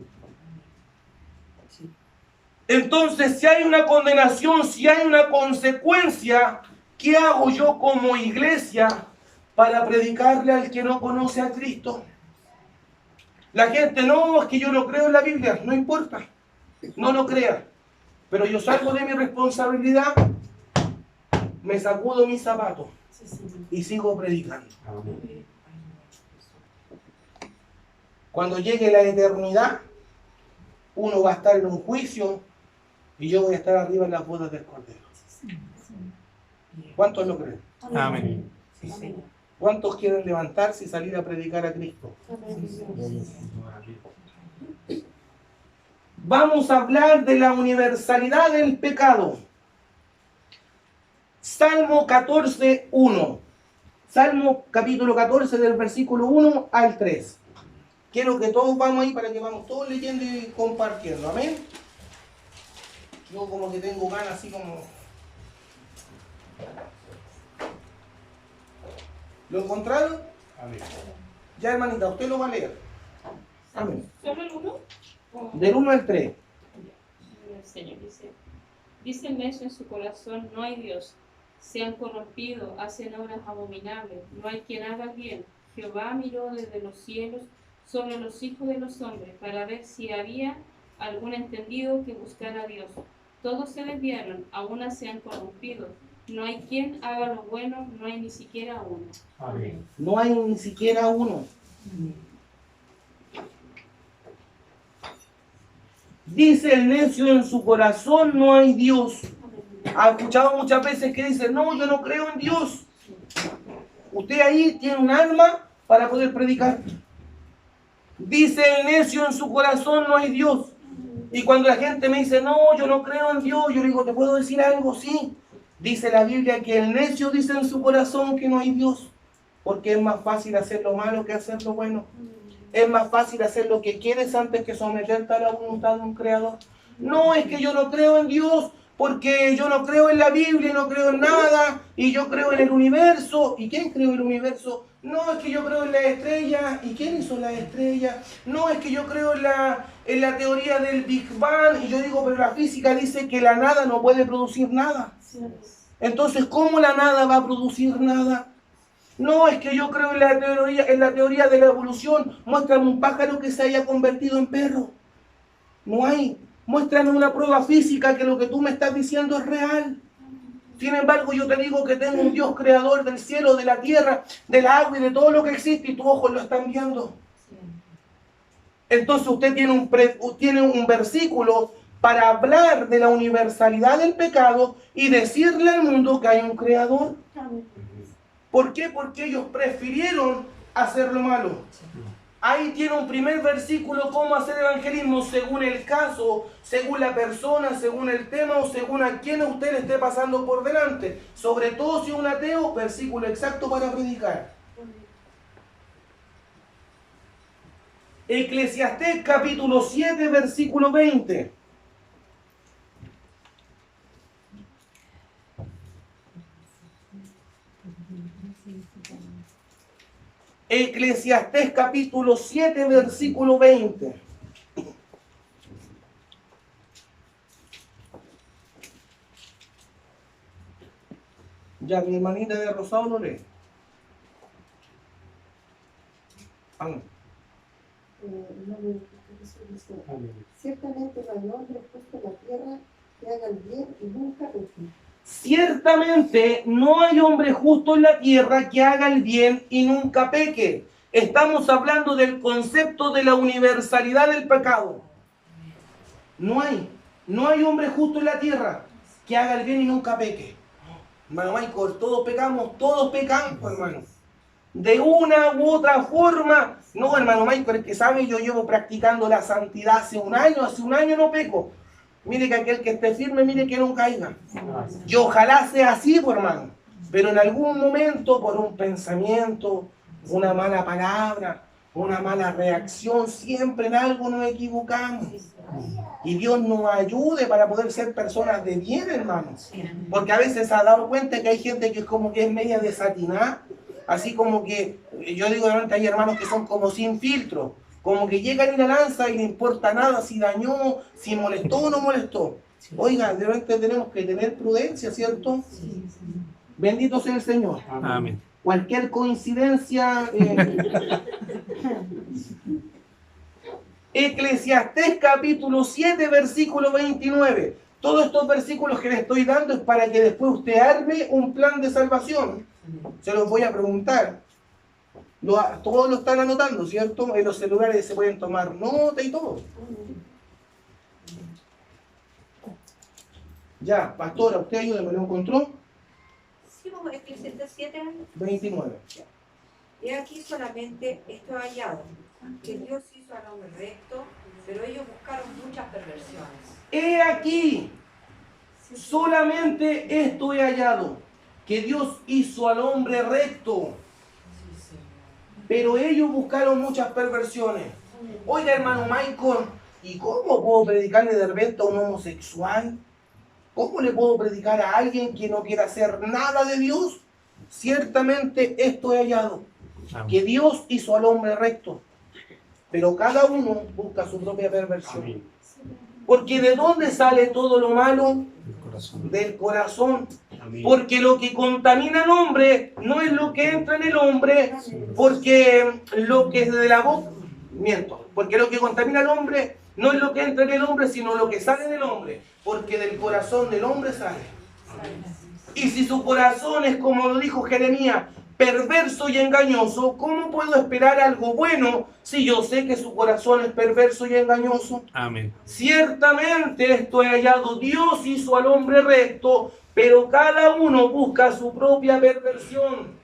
Entonces, si hay una condenación, si hay una consecuencia, ¿qué hago yo como iglesia para predicarle al que no conoce a Cristo? La gente, no, es que yo no creo en la Biblia. No importa, no lo crea. Pero yo salgo de mi responsabilidad, me sacudo mis zapatos Sí, Señor. y sigo predicando. Amén. Cuando llegue la eternidad, uno va a estar en un juicio y yo voy a estar arriba en las bodas del Cordero. ¿Cuántos lo creen? Amén. Sí, Señor. ¿Cuántos quieren levantarse y salir a predicar a Cristo? Amén. Gloria al Señor. Amén. Vamos a hablar de la universalidad del pecado. Salmo 14, 1. Salmo capítulo 14 del versículo 1 al 3. Quiero que todos vamos ahí para que vamos todos leyendo y compartiendo. Amén. Yo como que tengo ganas así como... ¿Lo encontraron? Amén. Ya, hermanita, usted lo va a leer. Amén. ¿Solo el uno? O- Del 1 al 3. El Señor dice el necio en su corazón, no hay Dios. Se han corrompido, hacen obras abominables, no hay quien haga el bien. Jehová miró desde los cielos sobre los hijos de los hombres para ver si había algún entendido que buscara a Dios. Todos se desviaron, aún se han corrompido. No hay quien haga lo bueno, no hay ni siquiera uno. Amén. No hay ni siquiera uno. Dice el necio en su corazón, no hay Dios. Ha escuchado muchas veces que dice, no, yo no creo en Dios. Usted ahí tiene un alma para poder predicar. Dice el necio en su corazón, no hay Dios. Y cuando la gente me dice, no, yo no creo en Dios, yo le digo, ¿te puedo decir algo? Sí. Dice la Biblia que el necio dice en su corazón que no hay Dios. Porque es más fácil hacer lo malo que hacer lo bueno. Es más fácil hacer lo que quieres antes que someterte a la voluntad de un creador. No, es que yo no creo en Dios porque yo no creo en la Biblia, no creo en nada, y yo creo en el universo. ¿Y quién creó el universo? No, es que yo creo en las estrellas. ¿Y quién hizo las estrellas? No, es que yo creo en la teoría del Big Bang. Y yo digo, pero la física dice que la nada no puede producir nada. Entonces, ¿cómo la nada va a producir nada? No, es que yo creo en la teoría de la evolución. Muéstrame un pájaro que se haya convertido en perro. No hay. Muéstrame una prueba física que lo que tú me estás diciendo es real. Sin embargo, yo te digo que tengo un Dios creador del cielo, de la tierra, del agua y de todo lo que existe y tus ojos lo están viendo. Entonces usted tiene un versículo para hablar de la universalidad del pecado y decirle al mundo que hay un creador. ¿Por qué? Porque ellos prefirieron hacer lo malo. Ahí tiene un primer versículo, cómo hacer evangelismo según el caso, según la persona, según el tema o según a quien usted le esté pasando por delante. Sobre todo si es un ateo, versículo exacto para predicar. Eclesiastés capítulo 7, versículo 20. Eclesiastés capítulo 7, versículo 20. Ya, mi hermanita de rosado lo lee. Amén. Amén. Ciertamente no hay hombre justo en la tierra que haga el bien y nunca peque. Ciertamente no hay hombre justo en la tierra que haga el bien y nunca peque. Estamos hablando del concepto de la universalidad del pecado. No hay No hay hombre justo en la tierra que haga el bien y nunca peque. Hermano Michael, todos pecamos, hermano. De una u otra forma. No, hermano Michael, el que sabe, yo llevo practicando la santidad hace un año no peco. Mire que aquel que esté firme, mire que no caiga. Y ojalá sea así, pues, hermano. Pero en algún momento, por un pensamiento, una mala palabra, una mala reacción, siempre en algo nos equivocamos. Y Dios nos ayude para poder ser personas de bien, hermanos. Porque a veces se ha dado cuenta que hay gente que es como que es media desatinada. Así como que, yo digo, de repente hay hermanos que son como sin filtro. Como que llegan y la lanza y no importa nada si dañó, si molestó o no molestó. Oigan, de repente tenemos que tener prudencia, ¿cierto? Bendito sea el Señor. Amén. Cualquier coincidencia. Eclesiastés capítulo 7, versículo 29. Todos estos versículos que le estoy dando es para que después usted arme un plan de salvación. Se los voy a preguntar. Todos lo están anotando, ¿cierto? En los celulares se pueden tomar nota y todo. Ya, pastora, usted ayúdeme, ¿lo encontró? Sí, vamos a Eclesiastés 7, 29. y aquí solamente esto he hallado, que Dios hizo al hombre recto, pero ellos buscaron muchas perversiones. He aquí, solamente esto he hallado, que Dios hizo al hombre recto, pero ellos buscaron muchas perversiones. Oiga, hermano Michael, ¿y cómo puedo predicarle de repente a un homosexual? ¿Cómo le puedo predicar a alguien que no quiera hacer nada de Dios? Ciertamente esto he hallado, que Dios hizo al hombre recto, pero cada uno busca su propia perversión. Porque ¿de dónde sale todo lo malo? Del corazón. Porque lo que contamina al hombre no es lo que entra en el hombre, porque lo que es de la boca, porque lo que contamina al hombre no es lo que entra en el hombre, sino lo que sale del hombre, porque del corazón del hombre sale. Y si su corazón es, como lo dijo Jeremías, perverso y engañoso, ¿cómo puedo esperar algo bueno si yo sé que su corazón es perverso y engañoso? Amén. Ciertamente esto he hallado, Dios hizo al hombre recto, pero cada uno busca su propia perversión.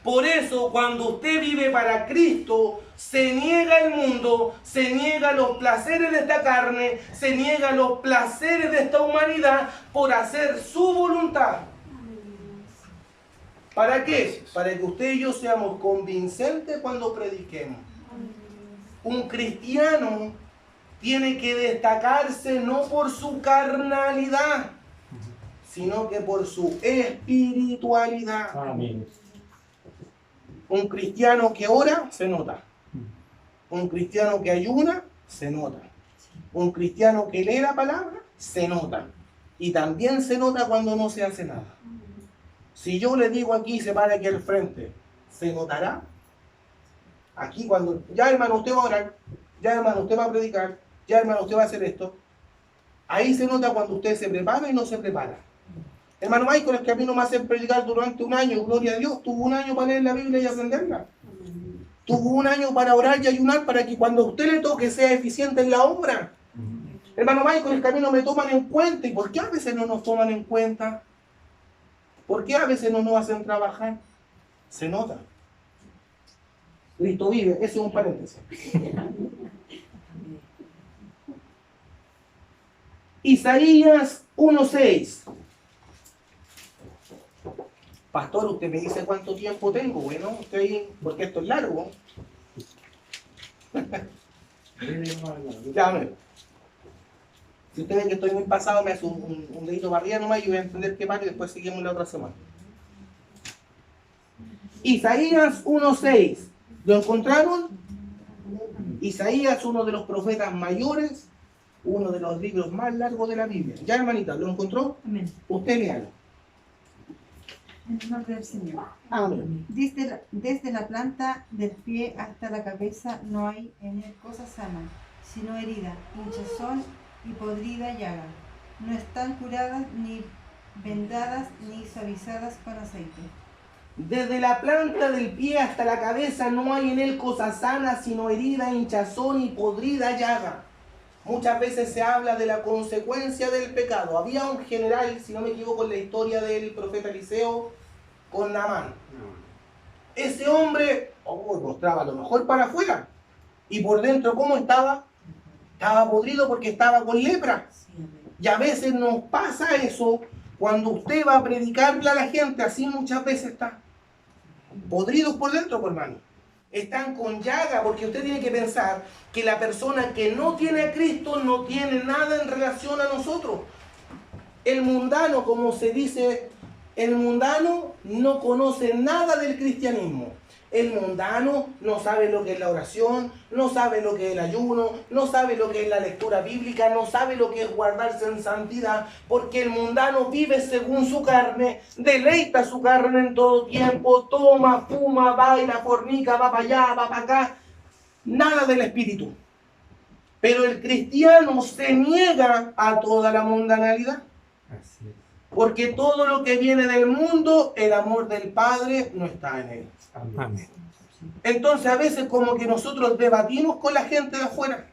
Por eso, cuando usted vive para Cristo, se niega el mundo, se niega los placeres de esta carne, se niega los placeres de esta humanidad por hacer su voluntad. ¿Para qué? Para que usted y yo seamos convincentes cuando prediquemos. Un cristiano tiene que destacarse no por su carnalidad, sino que por su espiritualidad. Amén. Un cristiano que ora, se nota. Un cristiano que ayuna, se nota. Un cristiano que lee la palabra, se nota. Y también se nota cuando no se hace nada. Si yo le digo aquí, se para aquí al frente, ¿se notará? Aquí cuando, ya hermano, usted va a orar, ya hermano, usted va a predicar, ya hermano, usted va a hacer esto. Ahí se nota cuando usted se prepara y no se prepara. Hermano Michael, es que a mí no me hacen predicar durante un año, gloria a Dios. Tuvo un año para leer la Biblia y aprenderla. Tuvo un año para orar y ayunar para que cuando a usted le toque sea eficiente en la obra. Hermano Michael, es que a mí no me toman en cuenta. ¿Y por qué a veces no nos toman en cuenta? ¿Por qué a veces no nos hacen trabajar? Se nota. Cristo vive, ese es un paréntesis. Isaías 1:6. Pastor, usted me dice cuánto tiempo tengo. Bueno, usted ahí, porque esto es largo. Llámame. Si usted ve que estoy muy pasado, me hace un dedito para arriba nomás y voy a entender qué pasa y después seguimos la otra semana. Isaías 1:6. ¿Lo encontraron? Isaías, uno de los profetas mayores, uno de los libros más largos de la Biblia. Ya, hermanita, ¿lo encontró? Amén. Usted léalo. En el nombre del Señor. Amén. Desde la planta del pie hasta la cabeza no hay en él cosa sana, sino herida, hinchazón y podrida llaga. No están curadas, ni vendadas, ni suavizadas con aceite. Desde la planta del pie hasta la cabeza no hay en él cosa sana, sino herida, hinchazón y podrida llaga. muchas veces se habla de la consecuencia del pecado. Había un general, si no me equivoco, en la historia del profeta Eliseo con Naamán. Ese hombre mostraba lo mejor para afuera. Y por dentro, ¿cómo estaba? Estaba podrido porque estaba con lepra. Y a veces nos pasa eso cuando usted va a predicarle a la gente. Así muchas veces está podridos por dentro, por hermano. Están con llaga, porque usted tiene que pensar que la persona que no tiene a Cristo no tiene nada en relación a nosotros. El mundano, como se dice, el mundano no conoce nada del cristianismo. El mundano no sabe lo que es la oración, no sabe lo que es el ayuno, no sabe lo que es la lectura bíblica, no sabe lo que es guardarse en santidad, porque el mundano vive según su carne, deleita su carne en todo tiempo, toma, fuma, baila, fornica, va para allá, va para acá, nada del espíritu. Pero el cristiano se niega a toda la mundanalidad. Así es. Porque todo lo que viene del mundo, el amor del Padre no está en él. Amén. Entonces a veces como que nosotros debatimos con la gente de afuera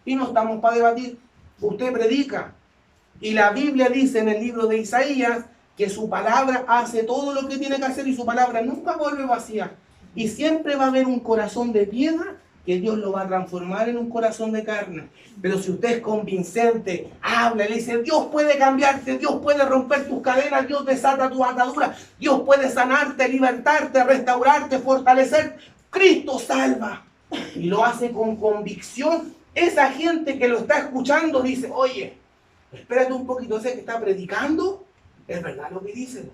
y no estamos para debatir. Usted predica y la Biblia dice en el libro de Isaías que su palabra hace todo lo que tiene que hacer y su palabra nunca vuelve vacía. Y siempre va a haber un corazón de piedra que Dios lo va a transformar en un corazón de carne. Pero si usted es convincente, habla y le dice, Dios puede cambiarte, Dios puede romper tus cadenas, Dios desata tus ataduras, Dios puede sanarte, libertarte, restaurarte, fortalecer. Cristo salva. Y lo hace con convicción. Esa gente que lo está escuchando dice, oye, espérate un poquito, ese que está predicando, es verdad lo que dice.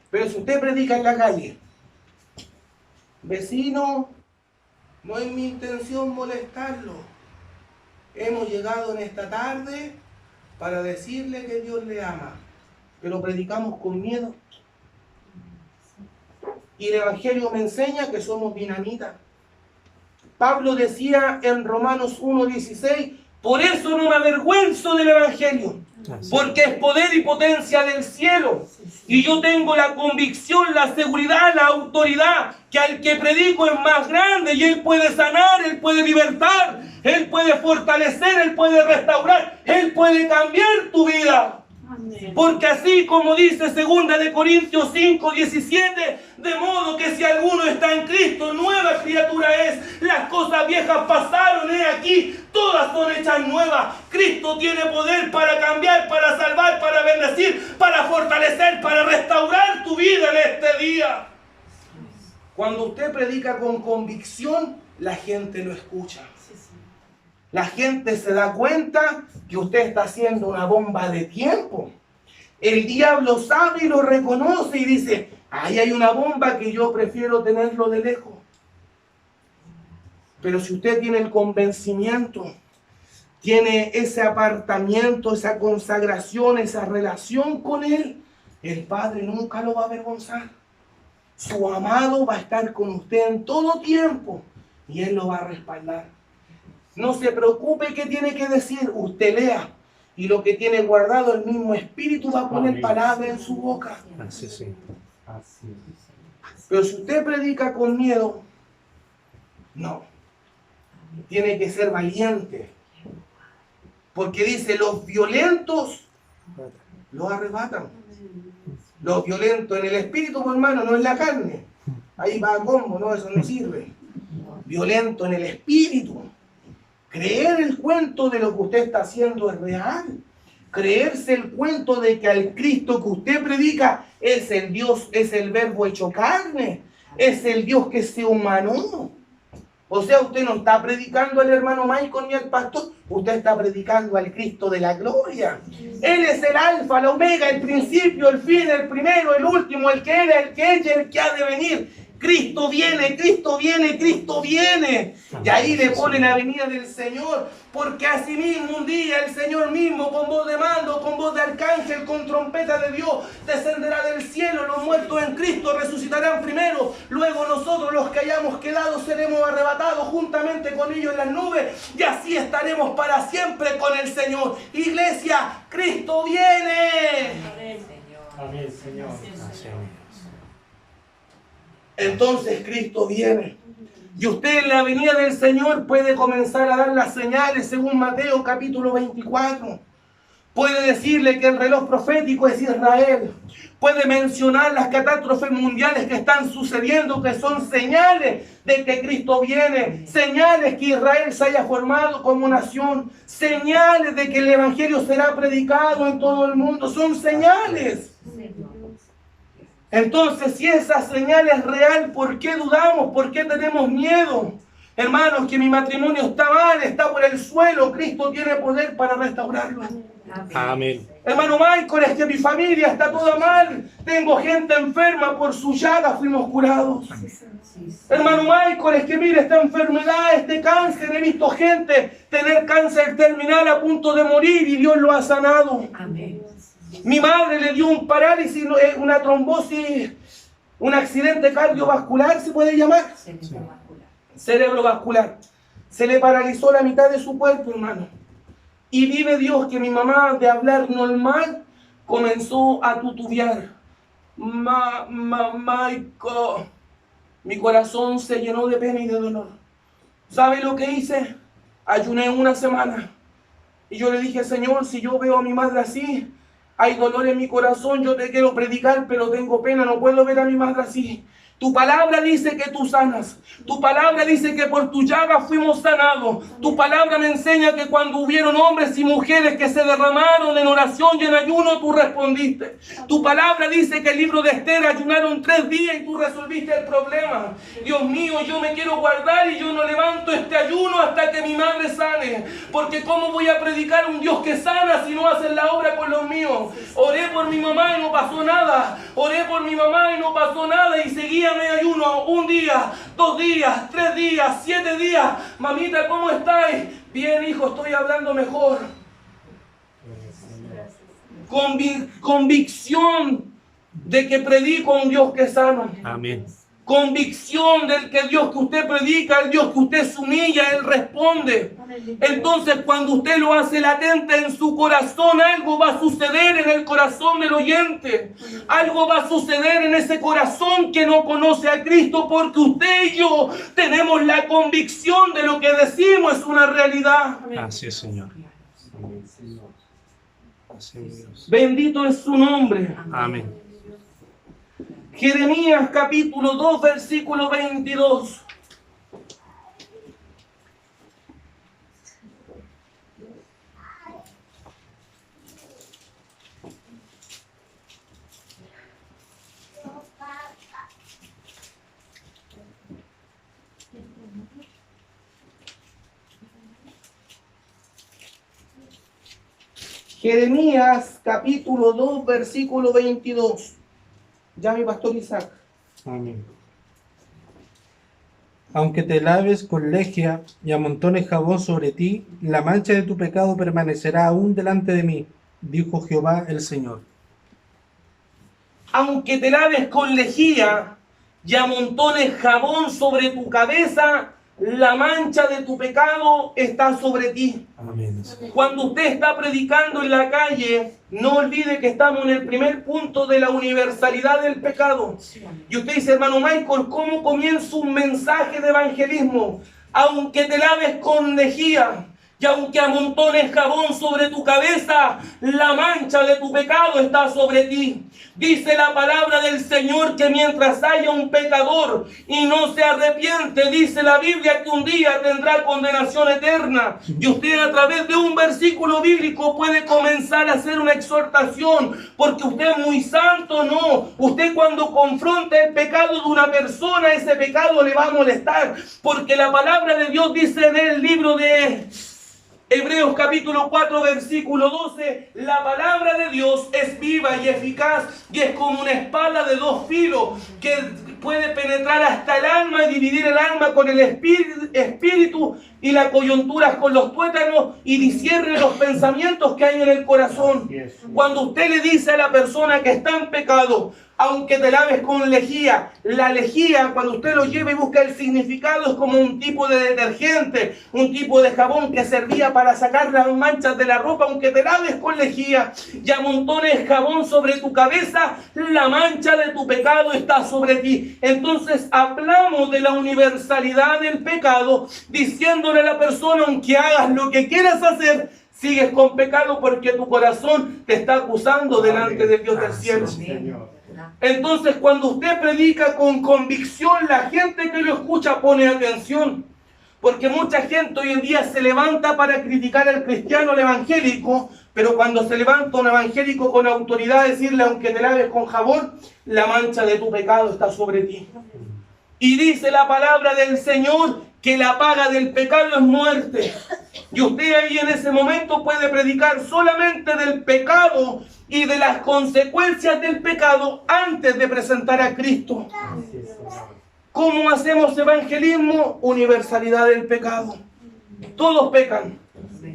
Pero si usted predica en la calle, vecino, no es mi intención molestarlo. Hemos llegado en esta tarde para decirle que Dios le ama, pero predicamos con miedo. Y el Evangelio me enseña que somos dinamita. Pablo decía en Romanos 1:16, por eso no me avergüenzo del Evangelio, porque es poder y potencia del cielo. Y yo tengo la convicción, la seguridad, la autoridad, que al que predico es más grande y Él puede sanar, Él puede libertar, Él puede fortalecer, Él puede restaurar, Él puede cambiar tu vida. Amén. Porque así como dice 2 de Corintios 5:17, de modo que si alguno está en Cristo, nueva criatura es. Las cosas viejas pasaron, he aquí, todas son hechas nuevas. Cristo tiene poder para cambiar, para salvar, para bendecir, para fortalecer, para restaurar tu vida en este día. Cuando usted predica con convicción, la gente lo escucha. La gente se da cuenta que usted está haciendo una bomba de tiempo. El diablo sabe y lo reconoce y dice, ahí hay una bomba que yo prefiero tenerlo de lejos. Pero si usted tiene el convencimiento, tiene ese apartamiento, esa consagración, esa relación con Él, el Padre nunca lo va a avergonzar. Su amado va a estar con usted en todo tiempo y Él lo va a respaldar. No se preocupe qué tiene que decir, usted lea. Y lo que tiene guardado, el mismo Espíritu va a poner palabra en su boca. Así sí. Así es. Pero si usted predica con miedo, no. Tiene que ser valiente. Porque dice, los violentos los arrebatan. Los violentos en el espíritu, mi hermano, no en la carne. Ahí va a combo, no, eso no sirve. Violento en el espíritu. Creer el cuento de lo que usted está haciendo es real. Creerse el cuento de que al Cristo que usted predica es el Dios, es el verbo hecho carne, es el Dios que se humanó. O sea, usted no está predicando al hermano Michael ni al pastor, usted está predicando al Cristo de la gloria. Él es el alfa, la omega, el principio, el fin, el primero, el último, el que era, el que es y el que ha de venir. Cristo viene, Cristo viene, Cristo viene. Y ahí le ponen la venida del Señor, porque así mismo un día el Señor mismo, con voz de mando, con voz de arcángel, con trompeta de Dios, descenderá del cielo. Los muertos en Cristo resucitarán primero. Luego nosotros, los que hayamos quedado, seremos arrebatados juntamente con ellos en las nubes. Y así estaremos para siempre con el Señor. Iglesia, Cristo viene. Amén, Señor. Entonces Cristo viene. Y usted en la venida del Señor puede comenzar a dar las señales según Mateo capítulo 24. Puede decirle que el reloj profético es Israel. Puede mencionar las catástrofes mundiales que están sucediendo, que son señales de que Cristo viene, señales que Israel se haya formado como nación, señales de que el Evangelio será predicado en todo el mundo. Son señales. Entonces, si esa señal es real, ¿por qué dudamos? ¿Por qué tenemos miedo? Hermanos, que mi matrimonio está mal, está por el suelo. Cristo tiene poder para restaurarlo. Amén. Hermano Michael, es que mi familia está toda mal. Tengo gente enferma, por su llaga fuimos curados. Hermano Michael, es que mire esta enfermedad, este cáncer. He visto gente tener cáncer terminal a punto de morir y Dios lo ha sanado. Amén. Mi madre le dio un parálisis, una trombosis, un accidente cardiovascular, ¿se puede llamar? Cerebrovascular. Se le paralizó la mitad de su cuerpo, hermano. Y vive Dios que mi mamá, de hablar normal, comenzó a tutubiar. Michael. Mi corazón se llenó de pena y de dolor. ¿Sabe lo que hice? Ayuné una semana. Y yo le dije, Señor, si yo veo a mi madre así, hay dolor en mi corazón, yo te quiero predicar, pero tengo pena, no puedo ver a mi madre así. Tu palabra dice que tú sanas. Tu palabra dice que por tu llaga fuimos sanados. Tu palabra me enseña que cuando hubieron hombres y mujeres que se derramaron en oración y en ayuno, tú respondiste. Tu palabra dice que el libro de Esther ayunaron 3 días y tú resolviste el problema. Dios mío, yo me quiero guardar y yo no levanto este ayuno hasta que mi madre sane. Porque ¿cómo voy a predicar a un Dios que sana si no hacen la obra con los míos? Oré por mi mamá y no pasó nada. Oré por mi mamá y no pasó nada y seguía me ayuno 1 día, 2 días, 3 días, 7 días. Mamita, ¿cómo estáis? Bien, hijo, estoy hablando mejor. Convicción de que predico a un Dios que sana. Amén. Convicción del que Dios que usted predica, el Dios que usted se humilla, Él responde. Entonces, cuando usted lo hace latente en su corazón, algo va a suceder en el corazón del oyente. Algo va a suceder en ese corazón que no conoce a Cristo, porque usted y yo tenemos la convicción de lo que decimos es una realidad. Así es, Señor. Así es, Dios. Bendito es su nombre. Amén. Jeremías capítulo 2, versículo 22. Jeremías capítulo 2, versículo 22. Ya mi pastor Isaac. Amén. Aunque te laves con lejía y amontones jabón sobre ti, la mancha de tu pecado permanecerá aún delante de mí, dijo Jehová el Señor. Aunque te laves con lejía y amontones jabón sobre tu cabeza, la mancha de tu pecado está sobre ti. Amén. Cuando usted está predicando en la calle, no olvide que estamos en el primer punto de la universalidad del pecado. Y usted dice, hermano Michael, ¿cómo comienza un mensaje de evangelismo? Aunque te laves con lejía y aunque amontones jabón sobre tu cabeza, la mancha de tu pecado está sobre ti. Dice la palabra del Señor que mientras haya un pecador y no se arrepiente, dice la Biblia que un día tendrá condenación eterna. Y usted a través de un versículo bíblico puede comenzar a hacer una exhortación, porque usted es muy santo, no. Usted cuando confronta el pecado de una persona, ese pecado le va a molestar, porque la palabra de Dios dice en el libro de Hebreos capítulo 4 versículo 12, la palabra de Dios es viva y eficaz y es como una espada de 2 filos que puede penetrar hasta el alma y dividir el alma con el espíritu y las coyunturas con los tuétanos y discierne los pensamientos que hay en el corazón. Cuando usted le dice a la persona que está en pecado, aunque te laves con lejía. La lejía, cuando usted lo lleva y busca el significado, es como un tipo de detergente, un tipo de jabón que servía para sacar las manchas de la ropa. Aunque te laves con lejía y amontones jabón sobre tu cabeza, la mancha de tu pecado está sobre ti. Entonces hablamos de la universalidad del pecado, diciéndole a la persona, aunque hagas lo que quieras hacer, sigues con pecado porque tu corazón te está acusando delante de Dios del cielo. Entonces, cuando usted predica con convicción, la gente que lo escucha pone atención. Porque mucha gente hoy en día se levanta para criticar al cristiano, al evangélico, pero cuando se levanta un evangélico con autoridad, decirle, aunque te laves con jabón, la mancha de tu pecado está sobre ti. Y dice la palabra del Señor que la paga del pecado es muerte. Y usted ahí en ese momento puede predicar solamente del pecado y de las consecuencias del pecado antes de presentar a Cristo. ¿Cómo hacemos evangelismo? Universalidad del pecado. Todos pecan,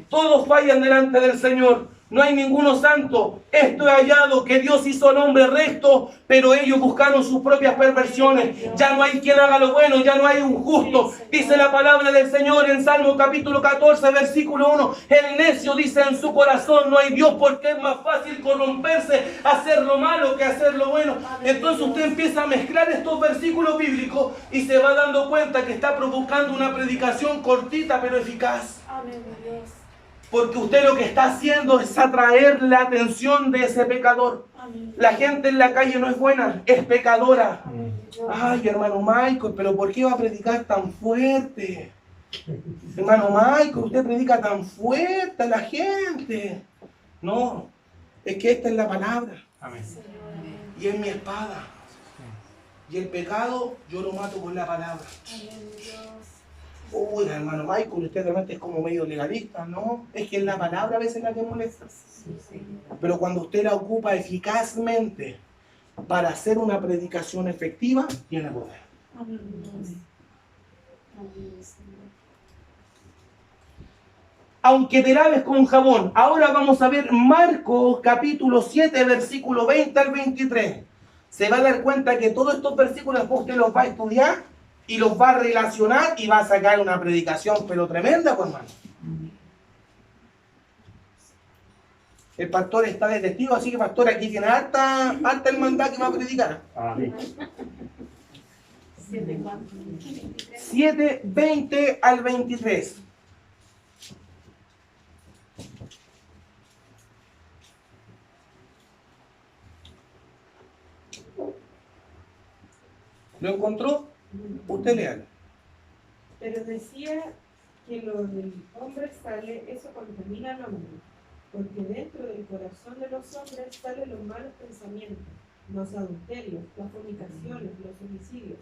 todos fallan delante del Señor. No hay ninguno santo. Esto he hallado, que Dios hizo al hombre recto, pero ellos buscaron sus propias perversiones. Ya no hay quien haga lo bueno, ya no hay un justo. Dice la palabra del Señor en Salmo capítulo 14, versículo 1. El necio dice en su corazón, no hay Dios, porque es más fácil corromperse, hacer lo malo que hacer lo bueno. Entonces usted empieza a mezclar estos versículos bíblicos y se va dando cuenta que está provocando una predicación cortita pero eficaz. Porque usted lo que está haciendo es atraer la atención de ese pecador. La gente en la calle no es buena, es pecadora. Ay, hermano Michael, pero ¿por qué va a predicar tan fuerte? Hermano Michael, usted predica tan fuerte a la gente. No, es que esta es la palabra. Y es mi espada. Y el pecado yo lo mato con la palabra. Uy, hermano Michael, usted realmente es como medio legalista, ¿no? Es que es la palabra a veces la que molesta. Pero cuando usted la ocupa eficazmente para hacer una predicación efectiva, tiene poder. Aunque te laves con jabón. Ahora vamos a ver Marcos capítulo 7, versículo 20 al 23. Se va a dar cuenta que todos estos versículos después usted los va a estudiar y los va a relacionar y va a sacar una predicación, pero tremenda, pues, hermano. El pastor está de testigo, así que, pastor, aquí tiene harta hermandad que va a predicar. 7, 20 al 23. ¿Lo encontró? Usted léalo. Pero decía que lo del hombre sale, eso contamina al hombre, porque dentro del corazón de los hombres salen los malos pensamientos, los adulterios, las fornicaciones, los homicidios,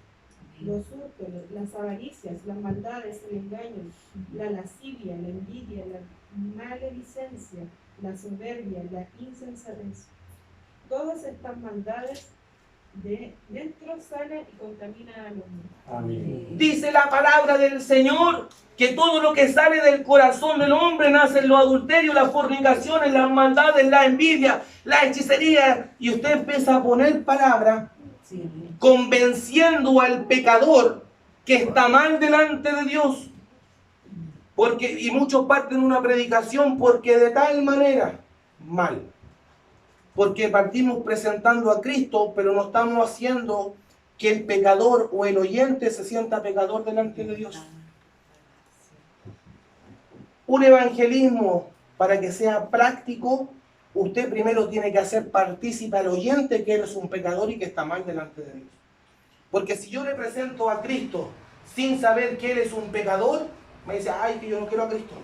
los hurtos, las avaricias, las maldades, el engaño, la lascivia, la envidia, la maledicencia, la soberbia, la insensatez. Todas estas maldades de dentro salen y contaminan al hombre. Amén. Dice la palabra del Señor que todo lo que sale del corazón del hombre nacen los adulterios, las fornicaciones, las maldades, la envidia, la hechicería. Y usted empieza a poner palabra convenciendo al pecador que está mal delante de Dios. Y muchos parten una predicación porque de tal manera, mal. Porque partimos presentando a Cristo, pero no estamos haciendo que el pecador o el oyente se sienta pecador delante de Dios. Un evangelismo, para que sea práctico, usted primero tiene que hacer partícipe al oyente que él es un pecador y que está mal delante de Dios. Porque si yo le presento a Cristo sin saber que él es un pecador, me dice, ay, que yo no quiero a Cristo.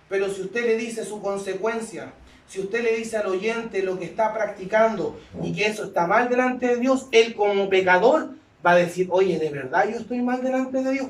Pero si usted le dice su consecuencia, si usted le dice al oyente lo que está practicando y que eso está mal delante de Dios, él como pecador va a decir, oye, ¿de verdad yo estoy mal delante de Dios?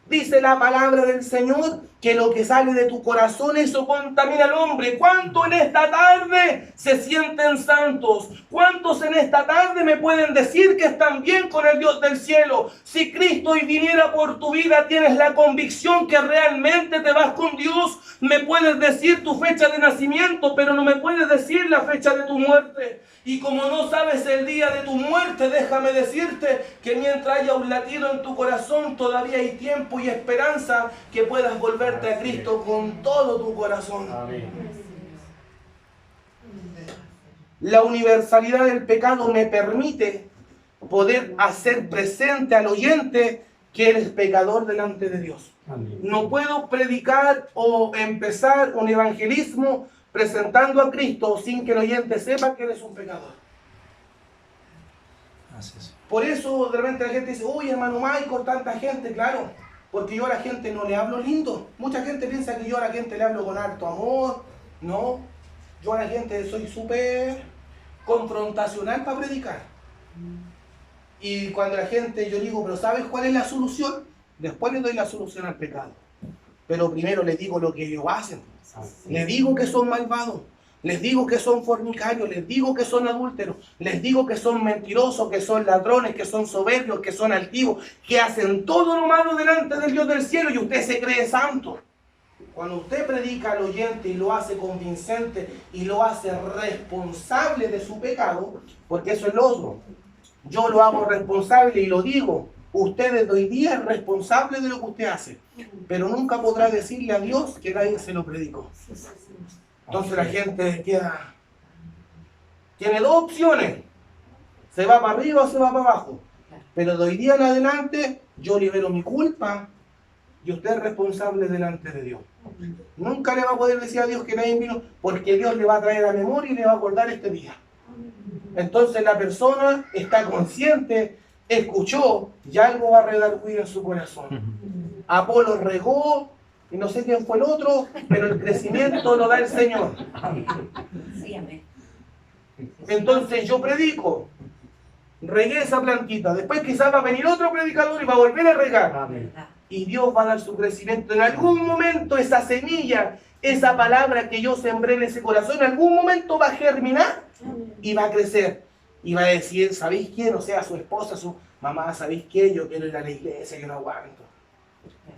Dice la palabra del Señor que lo que sale de tu corazón, eso contamina al hombre. ¿Cuántos en esta tarde se sienten santos? ¿Cuántos en esta tarde me pueden decir que están bien con el Dios del cielo? Si Cristo hoy viniera por tu vida, tienes la convicción que realmente te vas con Dios. Me puedes decir tu fecha de nacimiento, pero no me puedes decir la fecha de tu muerte. Y como no sabes el día de tu muerte, déjame decirte que mientras haya un latido en tu corazón, todavía hay tiempo y esperanza que puedas volverte a Cristo con todo tu corazón. Amén. La universalidad del pecado me permite poder hacer presente al oyente que eres pecador delante de Dios. Amén. No puedo predicar o empezar un evangelismo presentando a Cristo sin que el oyente sepa que eres un pecador. Así es. Por eso de repente la gente dice, uy, hermano Michael, tanta gente, claro, porque yo a la gente no le hablo lindo. Mucha gente piensa que yo a la gente le hablo con harto amor. No, yo a la gente soy súper confrontacional para predicar. Y cuando la gente, yo digo, pero ¿sabes cuál es la solución? Después le doy la solución al pecado. Pero primero les digo lo que ellos hacen. Les digo que son malvados. Les digo que son fornicarios, les digo que son adúlteros, les digo que son mentirosos, que son ladrones, que son soberbios, que son altivos, que hacen todo lo malo delante del Dios del cielo y usted se cree santo. Cuando usted predica al oyente y lo hace convincente y lo hace responsable de su pecado, porque eso es lo otro. Yo lo hago responsable y lo digo. Usted desde hoy día es responsable de lo que usted hace, pero nunca podrá decirle a Dios que nadie se lo predicó. Entonces la gente queda, tiene dos opciones, se va para arriba o se va para abajo, pero de hoy día en adelante yo libero mi culpa y usted es responsable delante de Dios. Nunca le va a poder decir a Dios que nadie vino, porque Dios le va a traer a memoria y le va a acordar este día. Entonces la persona está consciente, escuchó y algo va a redarguir en su corazón. Apolo regó, y no sé quién fue el otro, pero el crecimiento lo da el Señor. Sí, amén. Entonces yo predico, regué esa plantita, después quizás va a venir otro predicador y va a volver a regar. Amén. Y Dios va a dar su crecimiento. En algún momento esa semilla, esa palabra que yo sembré en ese corazón, en algún momento va a germinar y va a crecer. Y va a decir, ¿sabéis quién? O sea, su esposa, su mamá, ¿sabéis qué? Yo quiero ir a la iglesia, yo no aguanto.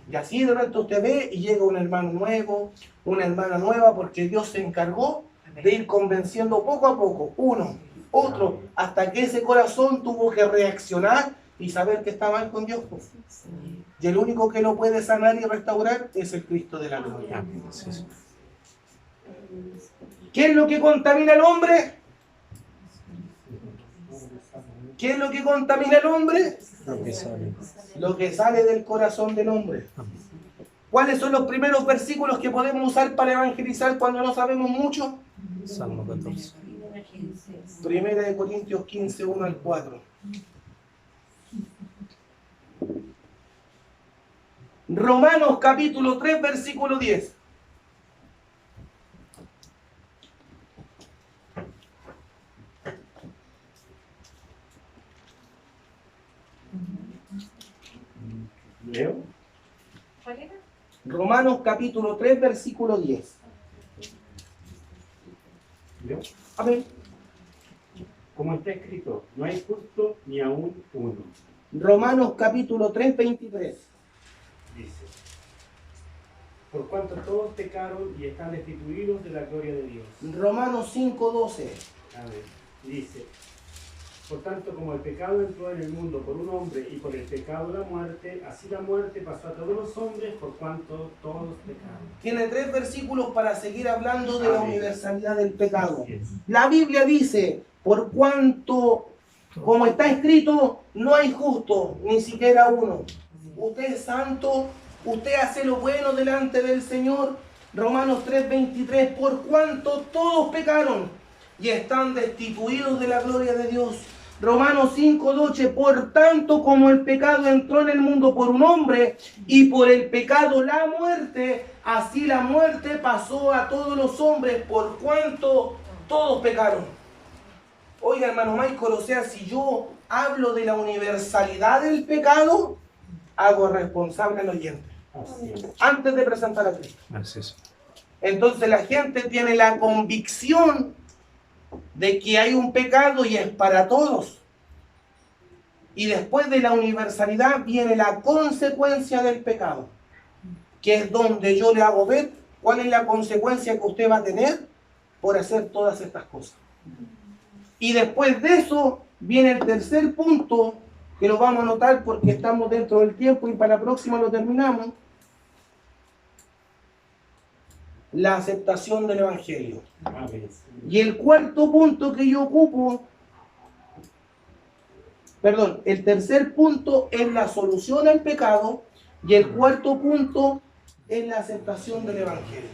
Y así de repente usted ve y llega un hermano nuevo, una hermana nueva, porque Dios se encargó de ir convenciendo poco a poco, uno, otro, hasta que ese corazón tuvo que reaccionar y saber que está mal con Dios. Y el único que lo puede sanar y restaurar es el Cristo de la gloria. ¿Qué es lo que contamina al hombre? ¿Qué es lo que contamina al hombre? Lo que sale del corazón del hombre. ¿Cuáles son los primeros versículos que podemos usar para evangelizar cuando no sabemos mucho? Salmo 14. Primera de Corintios 15, 1 al 4. Romanos capítulo 3, versículo 10. ¿Leo? Romanos capítulo 3, versículo 10. ¿Leo? Amén. Como está escrito, no hay justo ni aún uno. Romanos capítulo 3, 23. Dice, por cuanto todos pecaron y están destituidos de la gloria de Dios. Romanos 5, 12. Amén. Dice, por tanto, como el pecado entró en el mundo por un hombre y por el pecado la muerte, así la muerte pasó a todos los hombres por cuanto todos pecaron. Tiene 3 versículos para seguir hablando de la Amén. universalidad del pecado. Así es. La Biblia dice, por cuanto, como está escrito, no hay justo, ni siquiera uno. Usted es santo, usted hace lo bueno delante del Señor. Romanos 3:23, por cuanto todos pecaron y están destituidos de la gloria de Dios. Romanos 5:12, por tanto como el pecado entró en el mundo por un hombre y por el pecado la muerte, así la muerte pasó a todos los hombres por cuanto todos pecaron. Oiga, hermano Michael, o sea, si yo hablo de la universalidad del pecado, hago responsable al oyente, Así es. antes de presentar a Cristo. Así es. Entonces la gente tiene la convicción de que hay un pecado y es para todos. Y después de la universalidad viene la consecuencia del pecado, que es donde yo le hago ver cuál es la consecuencia que usted va a tener por hacer todas estas cosas. Y después de eso viene el tercer punto, que lo vamos a notar porque estamos dentro del tiempo y para la próxima lo terminamos. La aceptación del Evangelio. Amén. Y el cuarto punto que yo ocupo, perdón, el tercer punto es la solución al pecado y el cuarto punto es la aceptación del Evangelio.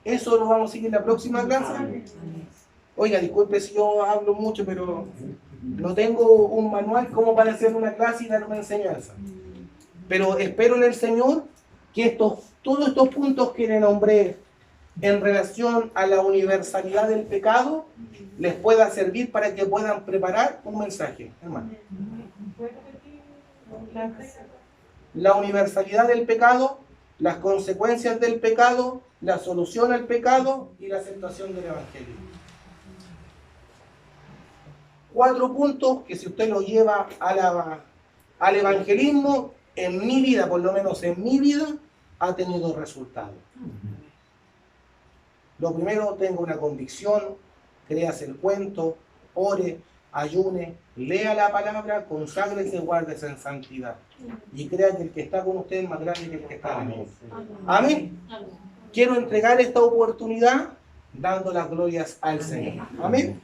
Eso lo vamos a seguir en la próxima clase. Oiga, disculpe si yo hablo mucho, pero no tengo un manual como para hacer una clase y dar una enseñanza. Pero espero en el Señor que todos estos puntos que le nombré en relación a la universalidad del pecado les pueda servir para que puedan preparar un mensaje, hermano. ¿Puedes repetir la regla? La universalidad del pecado, las consecuencias del pecado, la solución al pecado y la aceptación del Evangelio. 4 puntos que si usted los lleva al evangelismo, en mi vida, por lo menos en mi vida, ha tenido resultados. Lo primero, tenga una convicción, créase el cuento, ore, ayune, lea la palabra, conságrese y guárdese en santidad. Y crea que el que está con usted es más grande que el que está en el mundo. Amén. Quiero entregar esta oportunidad dando las glorias al Señor. Amén.